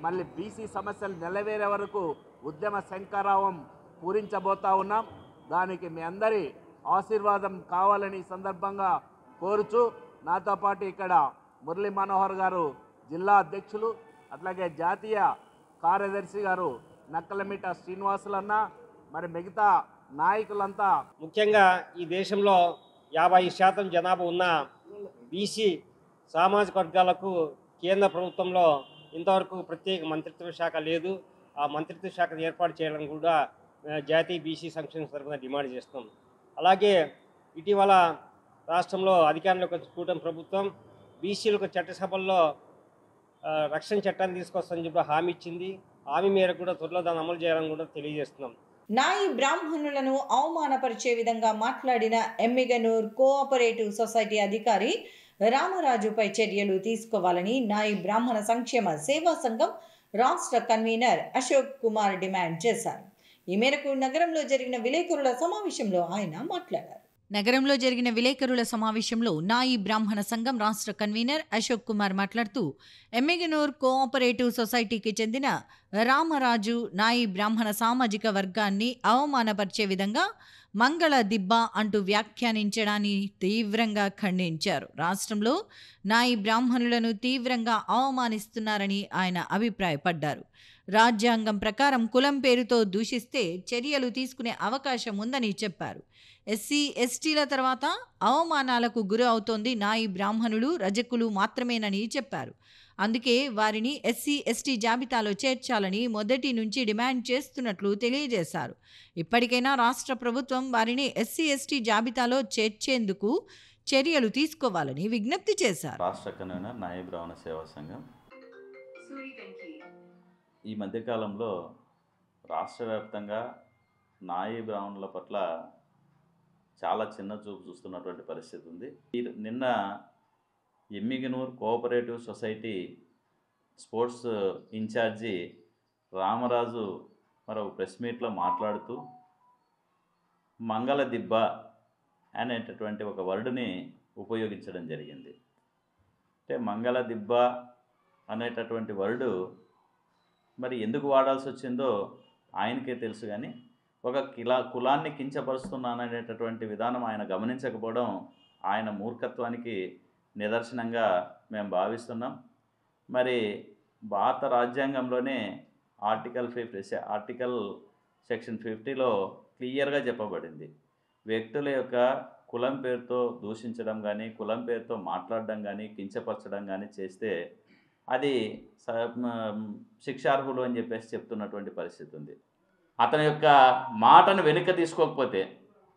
మళ్ళీ బీసీ సమస్యలు నెరవేరే వరకు ఉద్యమ శంఖారావం పూరించబోతా ఉన్నాం. దానికి మీ అందరి ఆశీర్వాదం కావాలని సందర్భంగా కోరుచు, నాతో పాటు ఇక్కడ మురళీ మనోహర్ గారు జిల్లా అధ్యక్షులు, అట్లాగే జాతీయ కార్యదర్శి గారు నక్కలమిట శ్రీనివాసులన్న మరి మిగతా నాయకులంతా ముఖ్యంగా ఈ దేశంలో 50% జనాభా ఉన్న బీసీ సామాజిక వర్గాలకు కేంద్ర ప్రభుత్వంలో ఇంతవరకు ప్రత్యేక మంత్రిత్వ శాఖ లేదు. ఆ మంత్రిత్వ శాఖ ఏర్పాటు చేయాలని కూడా జాతీయ బీసీ సంక్షేమ తరఫున డిమాండ్ చేస్తాం. అలాగే ఇటీవల రాష్ట్రంలో అధికారంలోకి వచ్చిన కూటమి ప్రభుత్వం బీసీలకు చట్టసభల్లో రక్షణ చట్టాన్ని తీసుకొస్తామని చెప్పి హామీ ఇచ్చింది. హామీ మేరకు కూడా త్వరలో దాన్ని అమలు చేయాలని కూడా తెలియజేస్తున్నాం. నాయి బ్రాహ్మణులను అవమానపరిచే విధంగా మాట్లాడిన ఎమ్మిగనూర్ కోఆపరేటివ్ సొసైటీ అధికారి రామరాజుపై చర్యలు తీసుకోవాలని నాయి బ్రాహ్మణ సంక్షేమ సేవా సంఘం రాష్ట్ర కన్వీనర్ అశోక్ కుమార్ డిమాండ్ చేశారు. ఈ మేరకు నగరంలో జరిగిన విలేకరుల సమావేశంలో ఆయన మాట్లాడారు. నగరంలో జరిగిన విలేకరుల సమావేశంలో నాయి బ్రాహ్మణ సంఘం రాష్ట్ర కన్వీనర్ అశోక్ కుమార్ మాట్లాడుతూ ఎమ్మిగనూర్ కోఆపరేటివ్ సొసైటీకి చెందిన రామరాజు నాయి బ్రాహ్మణ సామాజిక వర్గాన్ని అవమానపరిచే విధంగా మంగళ దిబ్బ అంటూ వ్యాఖ్యానించడాన్ని తీవ్రంగా ఖండించారు. రాష్ట్రంలో నాయి బ్రాహ్మణులను తీవ్రంగా అవమానిస్తున్నారని ఆయన అభిప్రాయపడ్డారు. రాజ్యాంగం ప్రకారం కులం పేరుతో దూషిస్తే చర్యలు తీసుకునే అవకాశం ఉందని చెప్పారు. ఎస్సీ ఎస్టీల తర్వాత అవమానాలకు గురి అవుతోంది నాయి బ్రాహ్మణులు రజకులు మాత్రమేనని చెప్పారు. అందుకే వారిని ఎస్సీ ఎస్టీ జాబితాలో చేర్చాలని మొదటి నుంచి డిమాండ్ చేస్తున్నట్లు తెలియజేశారు. ఇప్పటికైనా రాష్ట్ర ప్రభుత్వం వారిని ఎస్సీ ఎస్టీ జాబితాలో చేర్చేందుకు చర్యలు తీసుకోవాలని విజ్ఞప్తి చేశారు. రాష్ట్ర కన్వీనర్ నాయి బ్రాహ్మణ సేవా సంఘం ఈ మధ్యకాలంలో రాష్ట్ర వ్యాప్తంగా నాయి బ్రాహ్మణుల పట్ల చాలా చిన్న చూపు చూస్తున్నటువంటి పరిస్థితి ఉంది. నిన్న Emmiganur cooperative society sports incharge Ramaraju మరో ప్రెస్ మీట్లో మాట్లాడుతూ మంగళ దిబ్బ అనేటటువంటి ఒక వర్డ్ని ఉపయోగించడం జరిగింది. అంటే మంగళ దిబ్బ అనేటటువంటి వర్డు మరి ఎందుకు వాడాల్సి వచ్చిందో ఆయనకే తెలుసు. కానీ ఒక కులాన్ని కించపరుస్తున్నాననేటటువంటి విధానం ఆయన గమనించకపోవడం ఆయన మూర్ఖత్వానికి నిదర్శనంగా మేము భావిస్తున్నాం. మరి భారత రాజ్యాంగంలోనే ఆర్టికల్ సెక్షన్ 50లో క్లియర్గా చెప్పబడింది, వ్యక్తుల యొక్క కులం పేరుతో దూషించడం కానీ కులం పేరుతో మాట్లాడడం కానీ కించపరచడం కానీ చేస్తే అది శిక్షార్హులు అని చెప్పేసి చెప్తున్నటువంటి పరిస్థితి ఉంది. అతని యొక్క మాటను వెనుక తీసుకోకపోతే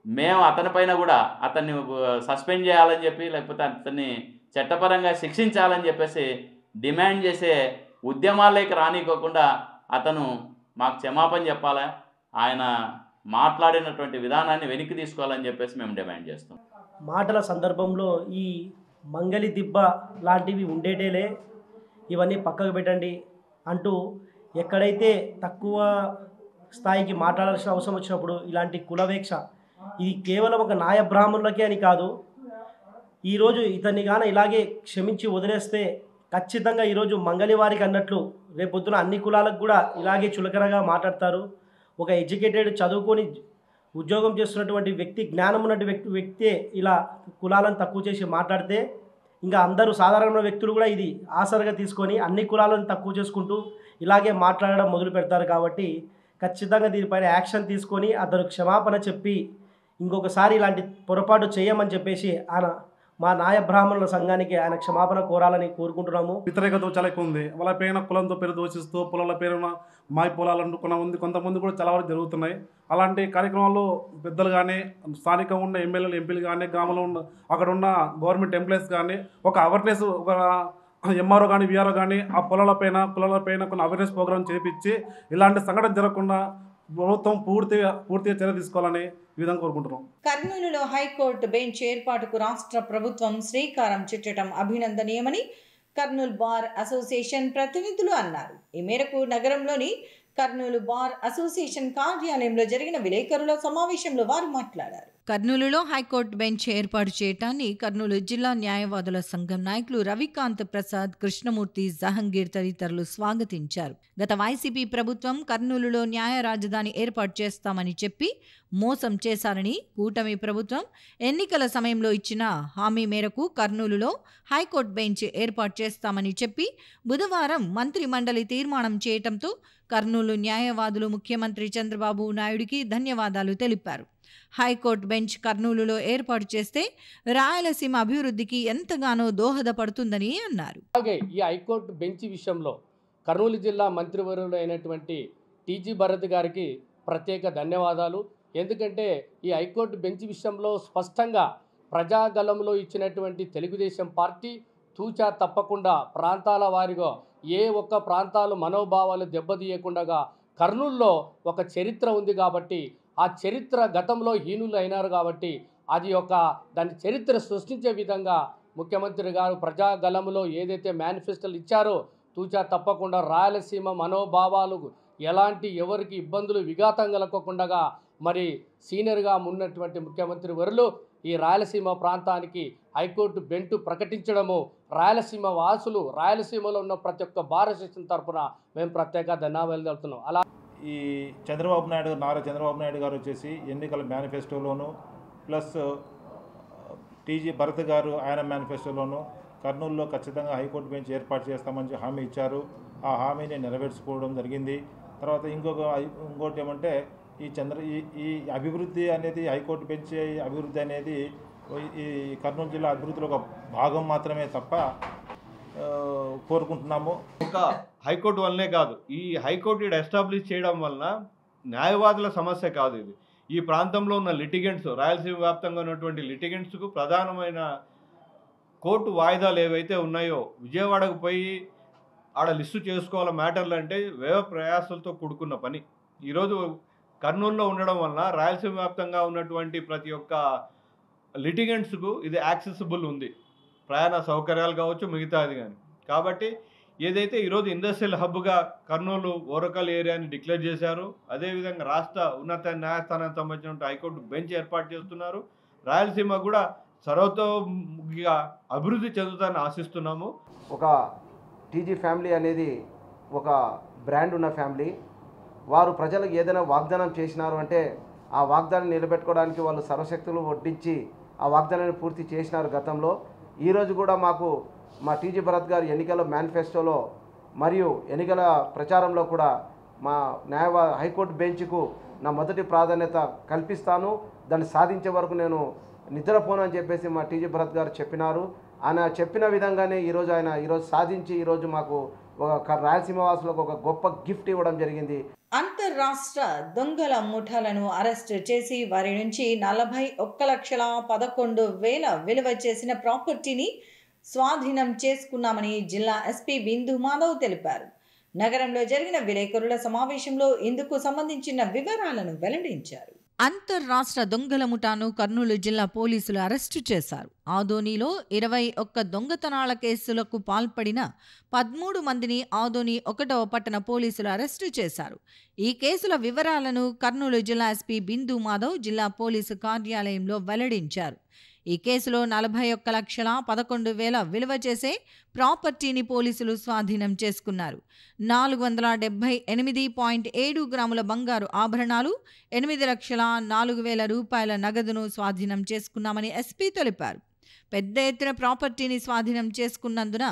మేము అతనిపైన కూడా అతన్ని సస్పెండ్ చేయాలని చెప్పి లేకపోతే అతన్ని చట్టపరంగా శిక్షించాలని చెప్పేసి డిమాండ్ చేసే ఉద్యమాల్లోకి రానికోకుండా అతను మాకు క్షమాపణ చెప్పాలా, ఆయన మాట్లాడినటువంటి విధానాన్ని వెనక్కి తీసుకోవాలని చెప్పేసి మేము డిమాండ్ చేస్తాం. మాటల సందర్భంలో ఈ మంగళి దిబ్బ లాంటివి ఉండేటేలే, ఇవన్నీ పక్కకు పెట్టండి అంటూ ఎక్కడైతే తక్కువ స్థాయికి మాట్లాడాల్సిన అవసరం వచ్చినప్పుడు ఇలాంటి కులవేక్ష, ఇది కేవలం ఒక నాయ బ్రాహ్మణులకే అని కాదు. ఈరోజు ఇతన్ని గాన ఇలాగే క్షమించి వదిలేస్తే ఖచ్చితంగా ఈరోజు మంగళవారికి అన్నట్లు రేపొద్దున అన్ని కులాలకు కూడా ఇలాగే చులకనగా మాట్లాడతారు. ఒక ఎడ్యుకేటెడ్ చదువుకొని ఉద్యోగం చేస్తున్నటువంటి వ్యక్తి, జ్ఞానం ఉన్నటువంటి వ్యక్తే ఇలా కులాలను తక్కువ చేసి మాట్లాడితే ఇంకా అందరూ సాధారణ వ్యక్తులు కూడా ఇది ఆసరగా తీసుకొని అన్ని కులాలను తక్కువ చేసుకుంటూ ఇలాగే మాట్లాడడం మొదలు పెడతారు. కాబట్టి ఖచ్చితంగా దీనిపైన యాక్షన్ తీసుకొని అతను క్షమాపణ చెప్పి ఇంకొకసారి ఇలాంటి పొరపాటు చేయమని చెప్పేసి ఆయన మా నాయ బ్రాహ్మణుల సంఘానికి ఆయన క్షమాపణ కోరాలని కోరుకుంటున్నాము. వ్యతిరేకత చాలా ఎక్కువ ఉంది. వాళ్ళ పైన కులంతో పేరు దూషిస్తూ పొలాల పేరున మాయ పొలాలు అనుకున్న కొంతమంది కూడా చాలా వరకు జరుగుతున్నాయి. అలాంటి కార్యక్రమాల్లో పెద్దలు కానీ స్థానికంగా ఉన్న ఎమ్మెల్యేలు ఎంపీలు కానీ గ్రామంలో ఉన్న అక్కడ ఉన్న గవర్నమెంట్ ఎంప్లాయీస్ కానీ ఒక అవేర్నెస్, ఒక ఎంఆర్ఓ కానీ విఆర్ఓ కానీ ఆ పొలాలపైన కులాలపైన కొన్ని అవేర్నెస్ ప్రోగ్రామ్ చేపించి ఇలాంటి సంఘటన జరగకుండా ప్రభుత్వం పూర్తిగా చర్య తీసుకోవాలని ఈ విధంగా కోరుకుంటున్నాం. కర్నూలులో హైకోర్టు బెంచ్ ఏర్పాటుకు రాష్ట్ర ప్రభుత్వం శ్రీకారం చుట్టడం అభినందనీయమని కర్నూలు బార్ అసోసియేషన్ ప్రతినిధులు అన్నారు. ఈ మేరకు నగరంలోని కర్నూలు బార్ అసోసియేషన్ కార్యాలయంలో జరిగిన విలేకరుల సమావేశంలో వారు మాట్లాడారు. కర్నూలులో హైకోర్టు బెంచ్ ఏర్పాటు చేయటాన్ని కర్నూలు జిల్లా న్యాయవాదుల సంఘం నాయకులు రవికాంత్ ప్రసాద్, కృష్ణమూర్తి, జహంగీర్ తదితరులు స్వాగతించారు. గత వైసీపీ ప్రభుత్వం కర్నూలులో న్యాయ రాజధాని ఏర్పాటు చేస్తామని చెప్పి మోసం చేశారని కూటమి ప్రభుత్వం ఎన్నికల సమయంలో ఇచ్చిన హామీ మేరకు కర్నూలులో హైకోర్టు బెంచ్ ఏర్పాటు చేస్తామని చెప్పి బుధవారం మంత్రి మండలి తీర్మానం చేయటంతో కర్నూలు న్యాయవాదులు ముఖ్యమంత్రి చంద్రబాబు నాయుడికి ధన్యవాదాలు తెలిపారు. హైకోర్టు బెంచ్ కర్నూలులో ఏర్పాటు చేస్తే రాయలసీమ అభివృద్ధికి ఎంతగానో దోహదపడుతుందని అన్నారు. అలాగే ఈ హైకోర్టు బెంచ్ విషయంలో కర్నూలు జిల్లా మంత్రివర్యులు అయినటువంటి టీజీ భరత్ గారికి ప్రత్యేక ధన్యవాదాలు. ఎందుకంటే ఈ హైకోర్టు బెంచ్ విషయంలో స్పష్టంగా ప్రజాగలంలో ఇచ్చినటువంటి తెలుగుదేశం పార్టీ తూచా తప్పకుండా ప్రాంతాల వారిగా ఏ ఒక్క ప్రాంతాలు మనోభావాలు దెబ్బతీయకుండా కర్నూలులో ఒక చరిత్ర ఉంది కాబట్టి ఆ చరిత్ర గతంలో హీనులు అయినారు కాబట్టి అది దాని చరిత్ర సృష్టించే విధంగా ముఖ్యమంత్రి గారు ప్రజాగలంలో ఏదైతే మేనిఫెస్టోలు ఇచ్చారో తూచా తప్పకుండా రాయలసీమ మనోభావాలు ఎలాంటి ఎవరికి ఇబ్బందులు విఘాతం కలగకుండా మరి సీనియర్గా ఉన్నటువంటి ముఖ్యమంత్రి వర్యులు ఈ రాయలసీమ ప్రాంతానికి హైకోర్టు బెంచ్ ప్రకటించడము రాయలసీమ వాసులు రాయలసీమలో ఉన్న ప్రతి ఒక్క భారత శిక్షణ తరఫున మేము ప్రత్యేక ధన్యవాదాలు తెలుపుతున్నాం. అలా ఈ చంద్రబాబు నాయుడు నారా చంద్రబాబు నాయుడు గారు వచ్చేసి ఎన్నికల మేనిఫెస్టోలోను ప్లస్ టీజీ భరత్ గారు ఆయన మేనిఫెస్టోలోను కర్నూలులో ఖచ్చితంగా హైకోర్టు బెంచ్ ఏర్పాటు చేస్తామని హామీ ఇచ్చారు. ఆ హామీని నెరవేర్చుకోవడం జరిగింది. తర్వాత ఇంకోటి ఏమంటే ఈ అభివృద్ధి అనేది హైకోర్టు బెంచ్ అభివృద్ధి అనేది ఈ కర్నూలు జిల్లా అభివృద్ధిలో ఒక భాగం మాత్రమే తప్ప కోరుకుంటున్నాము. ఒక హైకోర్టు వల్లనే కాదు, ఈ హైకోర్టు ఇక్కడ ఎస్టాబ్లిష్ చేయడం వలన న్యాయవాదుల సమస్య కాదు ఇది. ఈ ప్రాంతంలో ఉన్న లిటిగెంట్స్, రాయలసీమ వ్యాప్తంగా ఉన్నటువంటి లిటిగెంట్స్కు ప్రధానమైన కోర్టు వాయిదాలు ఏవైతే ఉన్నాయో విజయవాడకు పోయి ఆడ లిస్టు చేసుకోవాల మ్యాటర్లు అంటే వ్యయ ప్రయాసాలతో కూడుకున్న పని. ఈరోజు కర్నూలులో ఉండడం వలన రాయలసీమ వ్యాప్తంగా ఉన్నటువంటి ప్రతి ఒక్క లిటిగెంట్స్కు ఇది యాక్సెసిబుల్ ఉంది, ప్రయాణ సౌకర్యాలు కావచ్చు మిగతాది కానీ. కాబట్టి ఏదైతే ఈరోజు ఇండస్ట్రియల్ హబ్గా కర్నూలు ఓరకల్ ఏరియాని డిక్లేర్ చేశారు, అదేవిధంగా రాష్ట్ర ఉన్నత న్యాయస్థానానికి సంబంధించిన హైకోర్టు బెంచ్ ఏర్పాటు చేస్తున్నారు. రాయలసీమ కూడా సర్వతోముఖిగా అభివృద్ధి చెందుతారని ఆశిస్తున్నాము. ఒక టీజీ ఫ్యామిలీ అనేది ఒక బ్రాండ్ ఉన్న ఫ్యామిలీ. వారు ప్రజలకు ఏదైనా వాగ్దానం చేసినారు అంటే ఆ వాగ్దానం నిలబెట్టుకోవడానికి వాళ్ళు సర్వశక్తులు వడ్డించి ఆ వాగ్దానాన్ని పూర్తి చేసినారు గతంలో. ఈరోజు కూడా మా టీజీ భరత్ గారు ఎన్నికల మేనిఫెస్టోలో మరియు ఎన్నికల ప్రచారంలో కూడా మా హైకోర్టు బెంచ్కు నా మొదటి ప్రాధాన్యత కల్పిస్తాను, దాన్ని సాధించే వరకు నేను నిద్రపోను అని చెప్పేసి మా టీజీ భరత్ గారు చెప్పినారు. ఆయన చెప్పిన విధంగానే ఈరోజు సాధించి ఈరోజు మాకు ఒక రాయలసీమ వాసులకు ఒక గొప్ప గిఫ్ట్ ఇవ్వడం జరిగింది. అంతర్రాష్ట్ర దొంగల ముఠాలను అరెస్టు చేసి వారి నుంచి 41,11,000 విలువ చేసిన ప్రాపర్టీని స్వాధీనం చేసుకున్నామని జిల్లా ఎస్పీ బిందు మాధవ్ తెలిపారు. నగరంలో జరిగిన విలేకరుల సమావేశంలో ఇందుకు సంబంధించిన వివరాలను వెల్లడించారు. అంతర్రాష్ట్ర దొంగల ముఠాను కర్నూలు జిల్లా పోలీసులు అరెస్టు చేశారు. ఆదోనిలో 21 దొంగతనాల కేసులకు పాల్పడిన 13 మందిని ఆదోని 1వ పట్టణ పోలీసులు అరెస్టు చేశారు. ఈ కేసుల వివరాలను కర్నూలు జిల్లా ఎస్పీ బిందు మాధవ్ జిల్లా పోలీసు కార్యాలయంలో వెల్లడించారు. ఈ కేసులో 41,11,000 విలువ చేసే ప్రాపర్టీని పోలీసులు స్వాధీనం చేసుకున్నారు. 478.7 గ్రాముల బంగారు ఆభరణాలు, 8,04,000 రూపాయల నగదును స్వాధీనం చేసుకున్నామని ఎస్పీ తెలిపారు. పెద్ద ఎత్తున ప్రాపర్టీని స్వాధీనం చేసుకున్నందున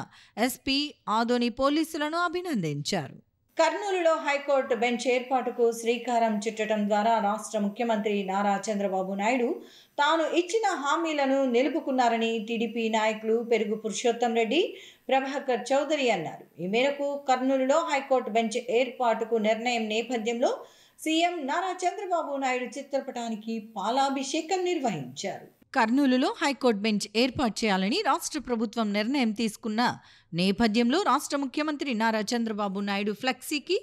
ఎస్పీ ఆదోని పోలీసులను అభినందించారు. కర్నూలులో హైకోర్టు బెంచ్ ఏర్పాటుకు శ్రీకారం చుట్టడం ద్వారా రాష్ట్ర ముఖ్యమంత్రి నారా చంద్రబాబు నాయుడు తాను ఇచ్చిన హామీలను నిలుపుకున్నారని టీడీపీ నాయకులు పెరుగు పురుషోత్తం రెడ్డి, ప్రభాకర్ చౌదరి అన్నారు. ఈ మేరకు కర్నూలులో హైకోర్టు బెంచ్ ఏర్పాటుకు నిర్ణయం నేపథ్యంలో సీఎం నారా చంద్రబాబు నాయుడు చిత్రపటానికి పాలాభిషేకం నిర్వహించారు. కర్నూలులో హైకోర్టు బెంచ్ ఏర్పాటు చేయాలని రాష్ట్ర ప్రభుత్వం నిర్ణయం తీసుకున్న నేపథ్యంలో రాష్ట్ర ముఖ్యమంత్రి నారా చంద్రబాబు నాయుడు ఫ్లెక్సీకి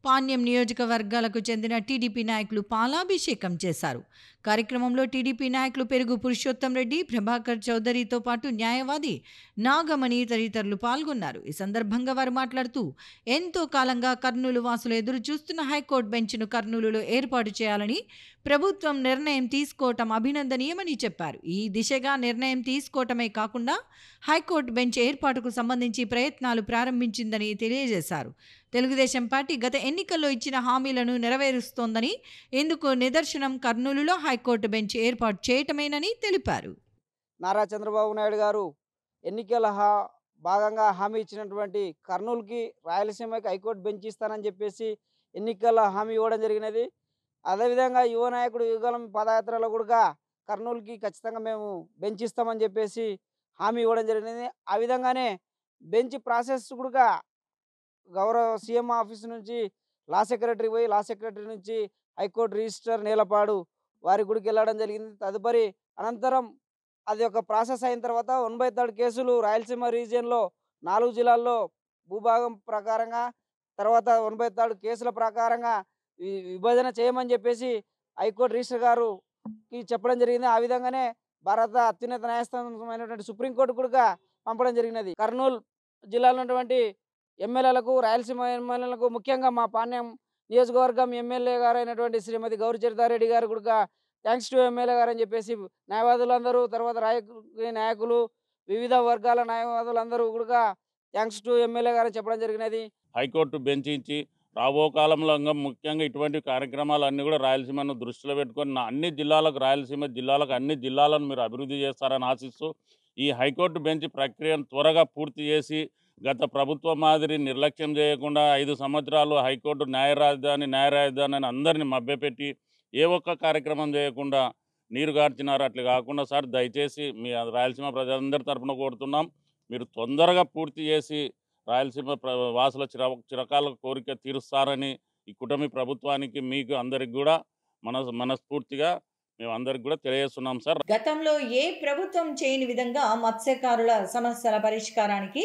పాణ్యం నియోజకవర్గాలకు చెందిన టీడీపీ నాయకులు పాలాభిషేకం చేశారు. కార్యక్రమంలో టీడీపీ నాయకులు పెరుగు పురుషోత్తం రెడ్డి, ప్రభాకర్ చౌదరితో పాటు న్యాయవాది నాగమణి తదితరులు పాల్గొన్నారు. ఈ సందర్భంగా వారు మాట్లాడుతూ ఎంతో కాలంగా కర్నూలు వాసులు ఎదురు చూస్తున్న హైకోర్టు బెంచ్ను కర్నూలులో ఏర్పాటు చేయాలని ప్రభుత్వం నిర్ణయం తీసుకోవటం అభినందనీయమని చెప్పారు. ఈ దిశగా నిర్ణయం తీసుకోవటమే కాకుండా హైకోర్టు బెంచ్ ఏర్పాటుకు సంబంధించి బెంచి ప్రయత్నాలు ప్రారంభించిందని తెలియజేశారు. తెలుగుదేశం పార్టీ గత ఎన్నికల్లో ఇచ్చిన హామీలను నెరవేరుస్తోందని, ఇందుకు నిదర్శనం కర్నూలులో హైకోర్టు బెంచ్ ఏర్పాటు చేయటమేనని తెలిపారు. నారా చంద్రబాబు నాయుడు గారు ఎన్నికల భాగంగా హామీ ఇచ్చినటువంటి కర్నూలుకి రాయలసీమకి హైకోర్టు బెంచ్ ఇస్తానని చెప్పేసి ఎన్నికల హామీ ఇవ్వడం జరిగినది. అదేవిధంగా యువ నాయకుడు యుగలం పాదయాత్రలో కూడా కర్నూలుకి ఖచ్చితంగా మేము బెంచ్ ఇస్తామని చెప్పేసి హామీ ఇవ్వడం జరిగినది. ఆ విధంగానే బెంచ్ ప్రాసెస్ కూడా గౌరవ సీఎం ఆఫీస్ నుంచి లా సెక్రటరీ పోయి, లా సెక్రటరీ నుంచి హైకోర్టు రిజిస్టర్ నేలపాడు వారి గుడికి వెళ్ళడం జరిగింది. తదుపరి అనంతరం అది ఒక ప్రాసెస్ అయిన తర్వాత 1/3 కేసులు రాయలసీమ రీజియన్లో 4 జిల్లాల్లో భూభాగం ప్రకారంగా, తర్వాత 1/3 కేసుల ప్రకారంగా విభజన చేయమని చెప్పేసి హైకోర్టు రిజిస్టర్ గారుకి చెప్పడం జరిగింది. ఆ విధంగానే భారత అత్యున్నత న్యాయస్థానమైనటువంటి సుప్రీంకోర్టు కూడా పంపడం జరిగినది. కర్నూలు జిల్లాలో ఉన్నటువంటి ఎమ్మెల్యేలకు, రాయలసీమ ఎమ్మెల్యేలకు, ముఖ్యంగా మా పాణ్యం నియోజకవర్గం ఎమ్మెల్యే గారు అయినటువంటి శ్రీమతి గౌరీ చరితారెడ్డి గారు కూడా థ్యాంక్స్ టు ఎమ్మెల్యే గారు అని చెప్పేసి న్యాయవాదులందరూ, తర్వాత నాయకులు, వివిధ వర్గాల న్యాయవాదులందరూ కూడా థ్యాంక్స్ టు ఎమ్మెల్యే గారు చెప్పడం జరిగినది. హైకోర్టు బెంచ్ ఇచ్చి రాబో కాలంలో ముఖ్యంగా ఇటువంటి కార్యక్రమాలు అన్నీ కూడా రాయలసీమను దృష్టిలో పెట్టుకొని అన్ని జిల్లాలకు, రాయలసీమ జిల్లాలకు అన్ని జిల్లాలను మీరు అభివృద్ధి చేస్తారని ఆశిస్తూ ఈ హైకోర్టు బెంచ్ ప్రక్రియను త్వరగా పూర్తి చేసి గత ప్రభుత్వ మాదిరి నిర్లక్ష్యం చేయకుండా 5 సంవత్సరాలు హైకోర్టు న్యాయ రాజధాని అని అందరినీ మభ్యపెట్టి ఏ ఒక్క కార్యక్రమం చేయకుండా నీరు గార్చినారు. అట్లా కాకుండా సార్ దయచేసి మీ రాయలసీమ ప్రజలందరి తరఫున కోరుతున్నాం, మీరు తొందరగా పూర్తి చేసి రాయలసీమ వాసుల చిరకాల కోరిక తీరుస్తారని ఈ కూటమి ప్రభుత్వానికి, మీకు అందరికి కూడా మనస్ఫూర్తిగా మేము అందరికి కూడా తెలియజేస్తున్నాం సార్. గతంలో ఏ ప్రభుత్వం చేయని విధంగా మత్స్యకారుల సమస్యల పరిష్కారానికి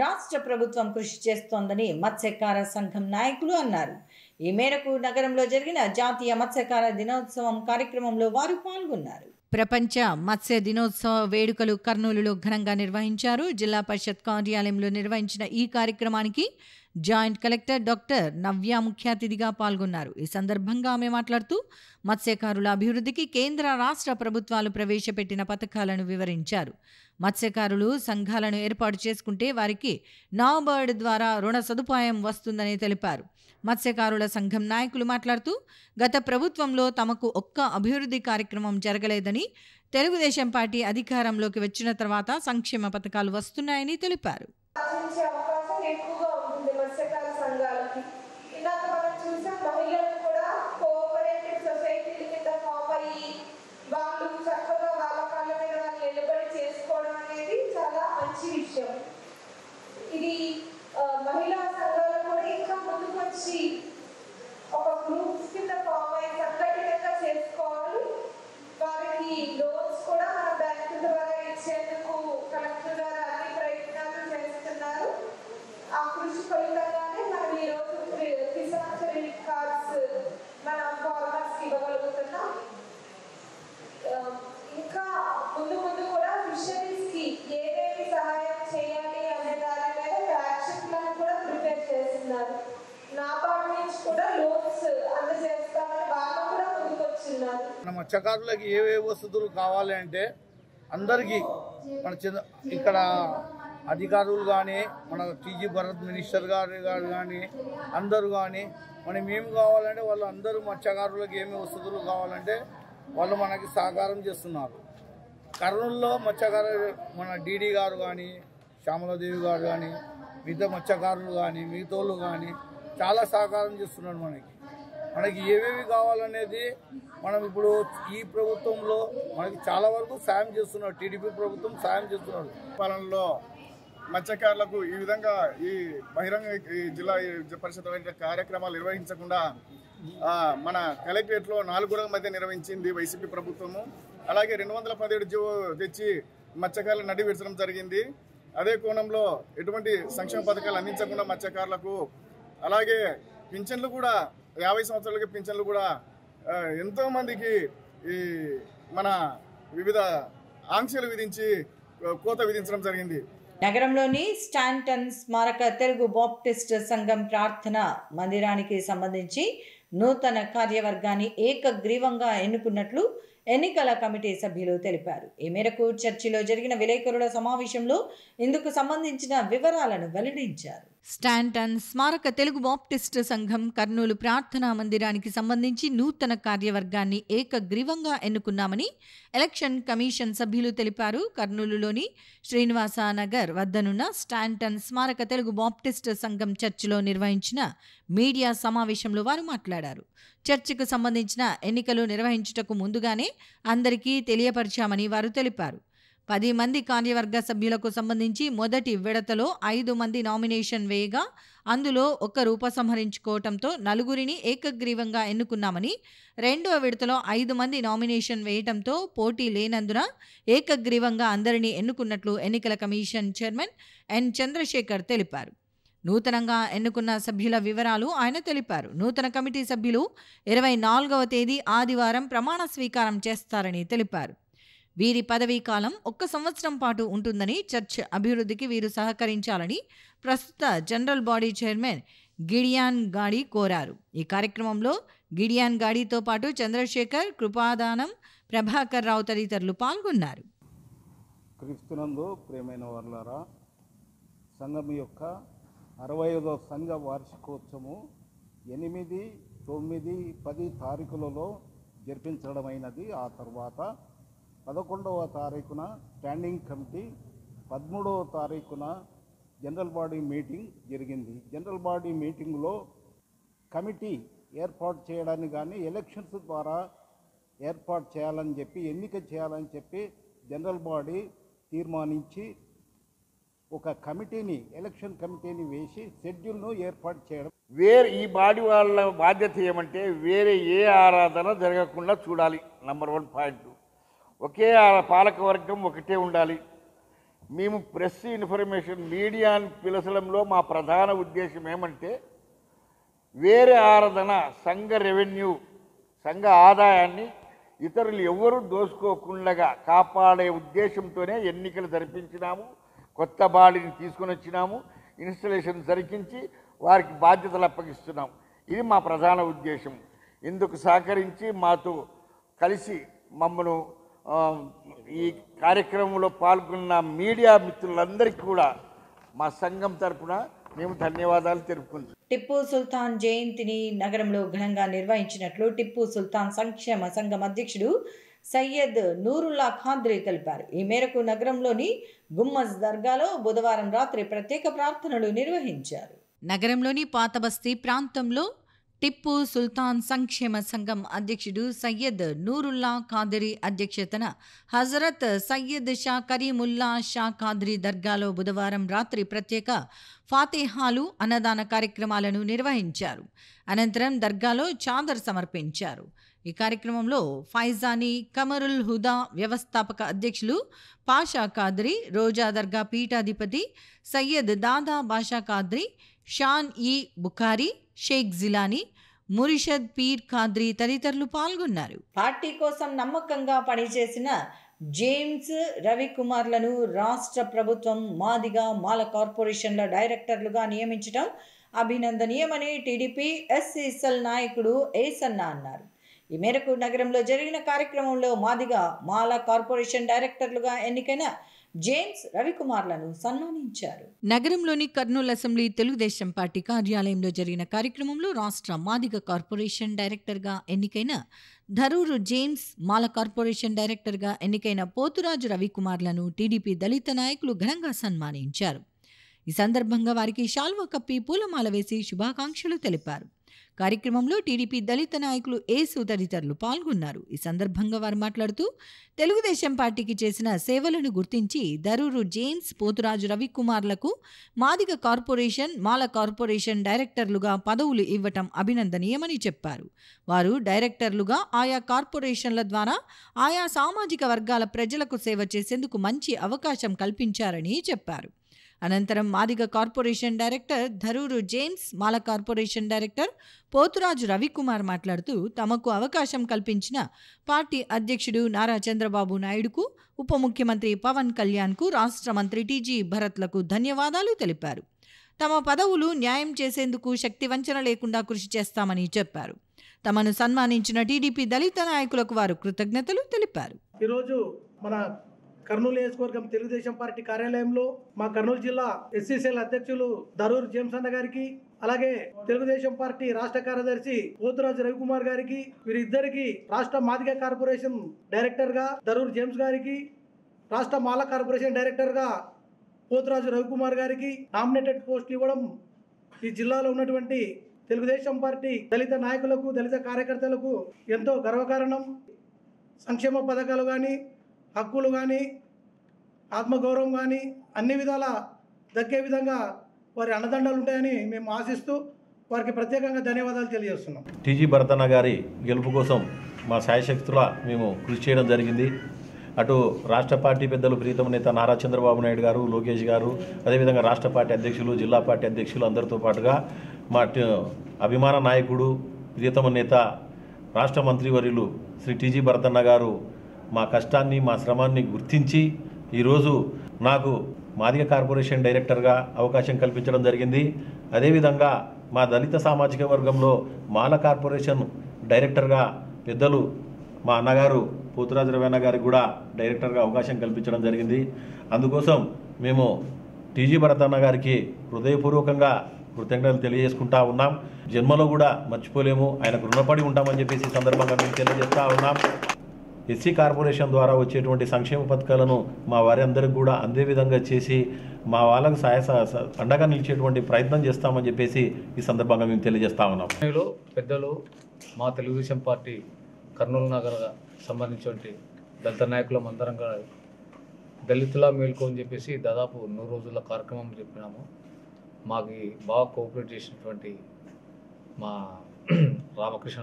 రాష్ట్ర ప్రభుత్వం కృషి చేస్తోందని మత్స్యకార సంఘం నాయకులు అన్నారు. ఈ మేరకు నగరంలో జరిగిన జాతీయ మత్స్యకార దినోత్సవం కార్యక్రమంలో వారు పాల్గొన్నారు. ప్రపంచ మత్స్య దినోత్సవ వేడుకలు కర్నూలులో ఘనంగా నిర్వహించారు. జిల్లా పరిషత్ కార్యాలయంలో నిర్వహించిన ఈ కార్యక్రమానికి జాయింట్ కలెక్టర్ డాక్టర్ నవ్య ముఖ్య అతిథిగా పాల్గొన్నారు. ఈ సందర్భంగా ఆమె మాట్లాడుతూ మత్స్యకారుల అభివృద్ధికి కేంద్ర రాష్ట్ర ప్రభుత్వాలు ప్రవేశపెట్టిన పథకాలను వివరించారు. మత్స్యకారులు సంఘాలను ఏర్పాటు చేసుకుంటే వారికి నాబార్డ్ ద్వారా రుణ సదుపాయం వస్తుందని తెలిపారు. మత్స్యకారుల సంఘం నాయకులు మాట్లాడుతూ గత ప్రభుత్వంలో తమకు ఒక్క అభివృద్ధి కార్యక్రమం జరగలేదని, తెలుగుదేశం పార్టీ అధికారంలోకి వచ్చిన తర్వాత సంక్షేమ పథకాలు వస్తున్నాయని తెలిపారు. ఇది మహిళా సంఘాలు కూడా ఇంకా ముందుకు వచ్చి ఒక గ్రూప్స్ కింద ఫామ్ అయి సంఘటితంగా చేసుకోవాలి. వారికి లోన్స్ కూడా మన బ్యాంకు ద్వారా ఇచ్చేందుకు కలెక్టర్ గారు అన్ని ప్రయత్నాలు చేస్తున్నారు. ఆ కృషి ఫలితంగానే మనం ఈరోజు కిసాన్ క్రెడిట్ కార్డ్స్ మన ఫార్మర్స్కి ఇవ్వగలుగుతున్నాం. ఇంకా ముందు కూడా ఫిషరీస్కి ఏమేమి సహాయం చేయాలి అనే దాని మీద యాక్షన్ ప్లాన్ కూడా ప్రిపేర్ చేస్తున్నారు. నాబార్డ్ నుంచి కూడా లోన్స్ అందజేస్తామని వాళ్ళు కూడా ముందుకు వచ్చిన్నారు. మన మత్స్యకారులకి ఏ వసతులు కావాలి అంటే అందరికీ మన ఇక్కడ అధికారులు కానీ, మన టీజీ భరత్ మినిస్టర్ గారు కానీ అందరూ కానీ మనం ఏమి కావాలంటే వాళ్ళు అందరూ మత్స్యకారులకు ఏమి వసతులు కావాలంటే వాళ్ళు మనకి సహకారం చేస్తున్నారు. కర్నూలులో మత్స్యకారు మన డీడీ గారు కానీ, శ్యామలాదేవి గారు కానీ, మిగతా మత్స్యకారులు కానీ, మిగతాళ్ళు కానీ చాలా సహకారం చేస్తున్నారు. మనకి ఏవేవి కావాలనేది మనం ఇప్పుడు ఈ ప్రభుత్వంలో మనకి చాలా వరకు సాయం చేస్తున్నారు. టీడీపీ ప్రభుత్వం సాయం చేస్తున్నారు. పాలనలో మత్స్యకారులకు ఈ విధంగా ఈ బహిరంగ ఈ జిల్లా పరిషత్ కార్యక్రమాలు నిర్వహించకుండా మన కలెక్టరేట్లో 4 గంటల మధ్య నిర్వహించింది వైసీపీ ప్రభుత్వము. అలాగే 217 జీవో తెచ్చి మత్స్యకారులు నడి విడచడం జరిగింది. అదే కోణంలో ఎటువంటి సంక్షేమ పథకాలు అందించకుండా మత్స్యకారులకు, అలాగే పింఛన్లు కూడా 50 సంవత్సరాలకి పింఛన్లు కూడా ఎంతోమందికి ఈ మన వివిధ ఆంక్షలు విధించి కోత విధించడం జరిగింది. నగరంలోని స్టాంటన్ స్మారక తెలుగు బాప్టిస్ట్ సంఘం ప్రార్థన మందిరానికి సంబంధించి నూతన కార్యవర్గాన్ని ఏకగ్రీవంగా ఎన్నుకున్నట్లు ఎన్నికల కమిటీ సభ్యులు తెలిపారు. ఈ మేరకు చర్చిలో జరిగిన విలేకరుల సమావేశంలో ఇందుకు సంబంధించిన వివరాలను వెల్లడించారు. స్టాంటన్ స్మారక తెలుగు బాప్టిస్టు సంఘం కర్నూలు ప్రార్థనా మందిరానికి సంబంధించి నూతన కార్యవర్గాన్ని ఏకగ్రీవంగా ఎన్నుకున్నామని ఎలక్షన్ కమిషన్ సభ్యులు తెలిపారు. కర్నూలులోని శ్రీనివాస నగర్ వద్దనున్న స్టాంటన్ స్మారక తెలుగు బాప్టిస్టు సంఘం చర్చిలో నిర్వహించిన మీడియా సమావేశంలో వారు మాట్లాడారు. చర్చికి సంబంధించిన ఎన్నికలు నిర్వహించుటకు ముందుగానే అందరికీ తెలియపరిచామని వారు తెలిపారు. 10 మంది కార్యవర్గ సభ్యులకు సంబంధించి మొదటి విడతలో 5 మంది నామినేషన్ వేయగా అందులో ఒకరు ఉపసంహరించుకోవడంతో 4గురిని ఏకగ్రీవంగా ఎన్నుకున్నామని, రెండవ విడతలో 5 మంది నామినేషన్ వేయటంతో పోటీ లేనందున ఏకగ్రీవంగా అందరినీ ఎన్నుకున్నట్లు ఎన్నికల కమిషన్ చైర్మన్ ఎన్ చంద్రశేఖర్ తెలిపారు. నూతనంగా ఎన్నుకున్న సభ్యుల వివరాలు ఆయన తెలిపారు. నూతన కమిటీ సభ్యులు 24వ తేదీ ఆదివారం ప్రమాణ స్వీకారం చేస్తారని తెలిపారు. వీరి పదవీ కాలం 1 సంవత్సరం పాటు ఉంటుందని, చర్చ్ అభివృద్ధికి వీరు సహకరించాలని ప్రస్తుత జనరల్ బాడీ చైర్మన్ గిడియాన్ గాడి కోరారు. ఈ కార్యక్రమంలో గిడియాన్ గాడితో పాటు చంద్రశేఖర్, కృపాదానం, ప్రభాకర్ రావు తదితరులు పాల్గొన్నారు. క్రీస్తునందు ప్రియమైన వారులారా, సంఘం యొక్క 65వ సంఘ వార్షికోత్సవము 8, 9, 10 తారీఖులలో జరిపించడమైనది. ఆ తర్వాత 11వ తారీఖున స్టాండింగ్ కమిటీ, 13వ తారీఖున జనరల్ బాడీ మీటింగ్ జరిగింది. జనరల్ బాడీ మీటింగ్లో కమిటీ ఏర్పాటు చేయడానికి కానీ ఎలక్షన్స్ ద్వారా ఏర్పాటు చేయాలని చెప్పి, ఎన్నిక చేయాలని చెప్పి జనరల్ బాడీ తీర్మానించి ఒక కమిటీని, ఎలక్షన్ కమిటీని వేసి షెడ్యూల్ను ఏర్పాటు చేయడం. ఈ బాడీ వాళ్ళ బాధ్యత ఏమంటే వేరే ఏ ఆరాధన జరగకుండా చూడాలి. Number 1 point. ఒకే పాలకవర్గం ఒకటే ఉండాలి. మేము ప్రెస్ ఇన్ఫర్మేషన్ మీడియా పిలసలంలో మా ప్రధాన ఉద్దేశం ఏమంటే వేరే ఆరాధన, సంఘ రెవెన్యూ, సంఘ ఆదాయాన్ని ఇతరులు ఎవరు దోసుకోకుండా కాపాడే ఉద్దేశంతోనే ఎన్నికలు జరిపించినాము. కొత్త బాడీని తీసుకొని వచ్చినాము, ఇన్స్టలేషన్ జరిపించి వారికి బాధ్యతలు అప్పగిస్తున్నాం. ఇది మా ప్రధాన ఉద్దేశం. ఇందుకు సహకరించి మాతో కలిసి మమ్మను ఈ కార్యక్రమంలో పాల్గొన్న మీడియా మిత్రులందరికీ కూడా మా సంఘం తరపున మేము ధన్యవాదాలు తెలుపుకుంటున్నాం. టిప్పు సుల్తాన్ జయంతిని నగరంలో ఘనంగా నిర్వహించినట్లు టిప్పు సుల్తాన్ సంక్షేమ సంఘం అధ్యక్షుడు సయ్యద్ నూరుల్లా ఖాద్రీ తెలిపారు. ఈ మేరకు నగరంలోని గుమ్మజ్ దర్గాలో బుధవారం రాత్రి ప్రత్యేక ప్రార్థనలు నిర్వహించారు. నగరంలోని పాతబస్తీ ప్రాంతంలో టిప్పు సుల్తాన్ సంక్షేమ సంఘం అధ్యక్షుడు సయ్యద్ నూరుల్లా ఖాద్రీ అధ్యక్షతన హజరత్ సయ్యద్ షా కరీముల్లా షా ఖాద్రీ దర్గాలో బుధవారం రాత్రి ప్రత్యేక ఫాతిహాలు, అన్నదాన కార్యక్రమాలను నిర్వహించారు. అనంతరం దర్గాలో చాదర్ సమర్పించారు. ఈ కార్యక్రమంలో ఫైజానీ కమరుల్ హుదా వ్యవస్థాపక అధ్యక్షులు పాషా ఖాద్రీ, రోజా దర్గా పీఠాధిపతి సయ్యద్ దాదా బాషా ఖాద్రీ, షాన్ ఈ బుఖారీ, షేక్ జిలానీ, మురిషద్ పీర్ ఖాద్రీ తదితరులు పాల్గొన్నారు. పార్టీ కోసం నమ్మకంగా పనిచేసిన జేమ్స్ రవికుమార్లను రాష్ట్ర ప్రభుత్వం మాదిగ మాల కార్పొరేషన్ల డైరెక్టర్లుగా నియమించడం అభినందనీయమని టీడీపీ ఎస్సీ సెల్ నాయకుడు ఏసన్న అన్నారు. ఈ మేరకు నగరంలో జరిగిన కార్యక్రమంలో మాదిగ మాల కార్పొరేషన్ డైరెక్టర్లుగా ఎన్నికైన జేమ్స్ రవికుమార్లను సన్మానించారు. నగరంలోని కర్నూలు అసెంబ్లీ తెలుగుదేశం పార్టీ కార్యాలయంలో జరిగిన కార్యక్రమంలో రాష్ట్ర మాదిగ కార్పొరేషన్ డైరెక్టర్గా ఎన్నికైన ధరూరు జేమ్స్, మాల కార్పొరేషన్ డైరెక్టర్గా ఎన్నికైన పోతురాజు రవికుమార్లను టీడీపీ దళిత నాయకులు ఘనంగా సన్మానించారు. ఈ సందర్భంగా వారికి శాల్వా కప్పి పూలమాల వేసి శుభాకాంక్షలు తెలిపారు. కార్యక్రమంలో టీడీపీ దళిత నాయకులు ఏసు తదితరులు పాల్గొన్నారు. ఈ సందర్భంగా వారు మాట్లాడుతూ తెలుగుదేశం పార్టీకి చేసిన సేవలను గుర్తించి ధరూరు జేమ్స్, పోతురాజు రవికుమార్లకు మాదిగ కార్పొరేషన్, మాల కార్పొరేషన్ డైరెక్టర్లుగా పదవులు ఇవ్వటం అభినందనీయమని చెప్పారు. వారు డైరెక్టర్లుగా ఆయా కార్పొరేషన్ల ద్వారా ఆయా సామాజిక వర్గాల ప్రజలకు సేవ చేసేందుకు మంచి అవకాశం కల్పించారని చెప్పారు. అనంతరం Madiga corporation director Dharuru James, Mala corporation director Poturaju Ravikumar మాట్లాడుతూ తమకు అవకాశం కల్పించిన పార్టీ అధ్యక్షుడు నారా చంద్రబాబు నాయుడుకు, ఉప ముఖ్యమంత్రి పవన్ కళ్యాణ్కు, రాష్ట్ర మంత్రి టీజీ భరత్లకు ధన్యవాదాలు తెలిపారు. తమ పదవులు న్యాయం చేసేందుకు శక్తి వంచన లేకుండా కృషి చేస్తామని చెప్పారు. తమను సన్మానించిన టీడీపీ దళిత నాయకులకు వారు కృతజ్ఞతలు తెలిపారు. ఈరోజు మన కర్నూలు నియోజకవర్గం తెలుగుదేశం పార్టీ కార్యాలయంలో మా కర్నూలు జిల్లా ఎస్సీసీఎల్ అధ్యక్షులు దరూర్ జేమ్స్ అన్న గారికి, అలాగే తెలుగుదేశం పార్టీ రాష్ట్ర కార్యదర్శి పోతురాజు రవికుమార్ గారికి, వీరిద్దరికి రాష్ట్ర మాదిగ కార్పొరేషన్ డైరెక్టర్ గా దరూర్ జేమ్స్ గారికి, రాష్ట్ర మాల కార్పొరేషన్ డైరెక్టర్ గా పోతురాజు రవికుమార్ గారికి నామినేటెడ్ పోస్ట్ ఇవ్వడం ఈ జిల్లాలో ఉన్నటువంటి తెలుగుదేశం పార్టీ దళిత నాయకులకు, దళిత కార్యకర్తలకు ఎంతో గర్వకారణం. సంక్షేమ పథకాలు కానీ, హక్కులు కానీ, ఆత్మగౌరవం కానీ అన్ని విధాల దక్కే విధంగా వారి అండదండలు ఉంటాయని మేము ఆశిస్తూ వారికి ప్రత్యేకంగా ధన్యవాదాలు తెలియజేస్తున్నాం. టీజీ భరతన్న గారి గెలుపు కోసం మా శాయశక్తులా మేము కృషి చేయడం జరిగింది. అటు రాష్ట్ర పార్టీ పెద్దలు ప్రీతమ నేత నారా చంద్రబాబు నాయుడు గారు, లోకేష్ గారు, అదేవిధంగా రాష్ట్ర పార్టీ అధ్యక్షులు, జిల్లా పార్టీ అధ్యక్షులు అందరితో పాటుగా మా అభిమాన నాయకుడు ప్రీతమ నేత రాష్ట్ర మంత్రివర్యులు శ్రీ టీజీ భరతన్న గారు మా కష్టాన్ని, మా శ్రమాన్ని గుర్తించి ఈరోజు నాకు మాదిగ కార్పొరేషన్ డైరెక్టర్గా అవకాశం కల్పించడం జరిగింది. అదేవిధంగా మా దళిత సామాజిక వర్గంలో మాల కార్పొరేషన్ డైరెక్టర్గా పెద్దలు మా అన్నగారు పోతురాజు రవణ గారికి కూడా డైరెక్టర్గా అవకాశం కల్పించడం జరిగింది. అందుకోసం మేము టీజీ భరతన్న గారికి హృదయపూర్వకంగా కృతజ్ఞతలు తెలియజేసుకుంటా ఉన్నాం. జన్మలో కూడా మర్చిపోలేము, ఆయనకు రుణపడి ఉంటామని చెప్పేసి సందర్భంగా మేము తెలియజేస్తూ ఉన్నాం. ఎస్సీ కార్పొరేషన్ ద్వారా వచ్చేటువంటి సంక్షేమ పథకాలను మా వారి అందరికి కూడా అందే విధంగా చేసి మా వాళ్ళకు అండగా నిలిచేటువంటి ప్రయత్నం చేస్తామని చెప్పేసి ఈ సందర్భంగా మేము తెలియజేస్తా ఉన్నాం. పెద్దలు మా తెలుగుదేశం పార్టీ కర్నూలు నగర సంబంధించిన దళిత నాయకులం అందరంగా దళితుల మేలుకో అని చెప్పేసి దాదాపు 100 రోజుల కార్యక్రమం చెప్పినాము. మాకు బాగా కోఆపరేట్ చేసినటువంటి మా రామకృష్ణ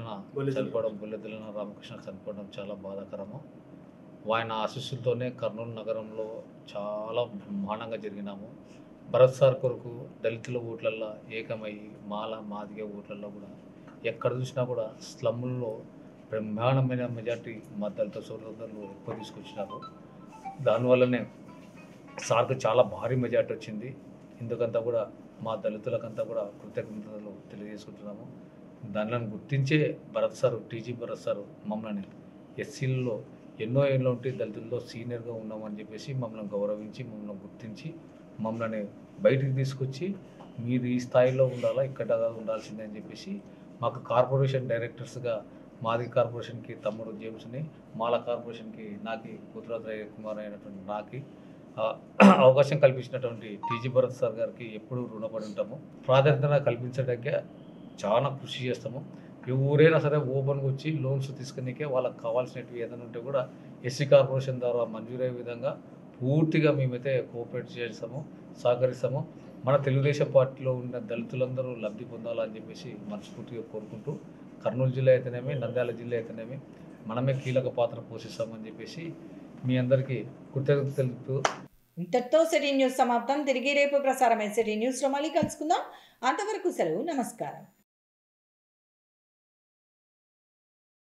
చనిపోవడం, బుల్లెద్దులన రామకృష్ణ చనిపోవడం చాలా బాధాకరము. ఆయన ఆశీస్సులతోనే కర్నూలు నగరంలో చాలా బ్రహ్మాండంగా జరిగినాము. భరత్ సార్ కొరకు దళితుల ఓట్లల్లో ఏకమయ్యి మాల మాదిగ ఓట్లలో కూడా ఎక్కడ చూసినా కూడా స్లమ్ముల్లో బ్రహ్మాండమైన మెజార్టీ మా దళిత సోదరులు ఎక్కువ తీసుకొచ్చినారు. దానివల్లనే సార్కు చాలా భారీ మెజార్టీ వచ్చింది. ఇందుకంతా కూడా మా దళితులకంతా కూడా కృతజ్ఞతలు తెలియజేసుకుంటున్నాము. దానిని గుర్తించే Bharat sir, TG Bharat sir మమ్మల్ని ఎస్సీలలో ఎన్నో ఏళ్ళు ఉంటే దళితుల్లో సీనియర్గా ఉన్నామని చెప్పేసి మమ్మల్ని గౌరవించి, మమ్మల్ని గుర్తించి, మమ్మల్ని బయటికి తీసుకొచ్చి మీరు ఈ స్థాయిలో ఉండాలా, ఇక్కడ ఉండాల్సిందే అని చెప్పేసి మాకు కార్పొరేషన్ డైరెక్టర్స్గా మాది కార్పొరేషన్కి తమ్ముడు జేమ్స్ని, మాల కార్పొరేషన్కి నాకి పోతురాజు రవికుమార్ అయినటువంటి నాకి అవకాశం కల్పించినటువంటి టీజీ భరత్ సార్ గారికి ఎప్పుడూ రుణపడి ఉంటాము. ప్రాధాన్యత కల్పించడానికే చాలా కృషి చేస్తాము. ఎవరైనా సరే ఓపెన్గా వచ్చి లోన్స్ తీసుకునేకే వాళ్ళకి కావాల్సినవి ఏదైనా ఉంటే కూడా ఎస్సీ కార్పొరేషన్ ద్వారా మంజూరయ్యే విధంగా పూర్తిగా మేమైతే కోఆపరేట్ చేస్తాము, సహకరిస్తాము. మన తెలుగుదేశం పార్టీలో ఉన్న దళితులందరూ లబ్ధి పొందాలని చెప్పేసి మనస్ఫూర్తిగా కోరుకుంటూ కర్నూలు జిల్లా అయితేనేమి, నంద్యాల జిల్లా అయితేనేమి మనమే కీలక పాత్ర పోషిస్తామని చెప్పేసి మీ అందరికీ కృతజ్ఞతలు తెలుపుతూ ఇంతటితో సిటీ న్యూస్ సమాప్తం. తిరిగి రేపు ప్రసారమైన సిటీ న్యూస్లో మళ్ళీ కలుసుకుందాం. అంతవరకు సెలవు. నమస్కారం.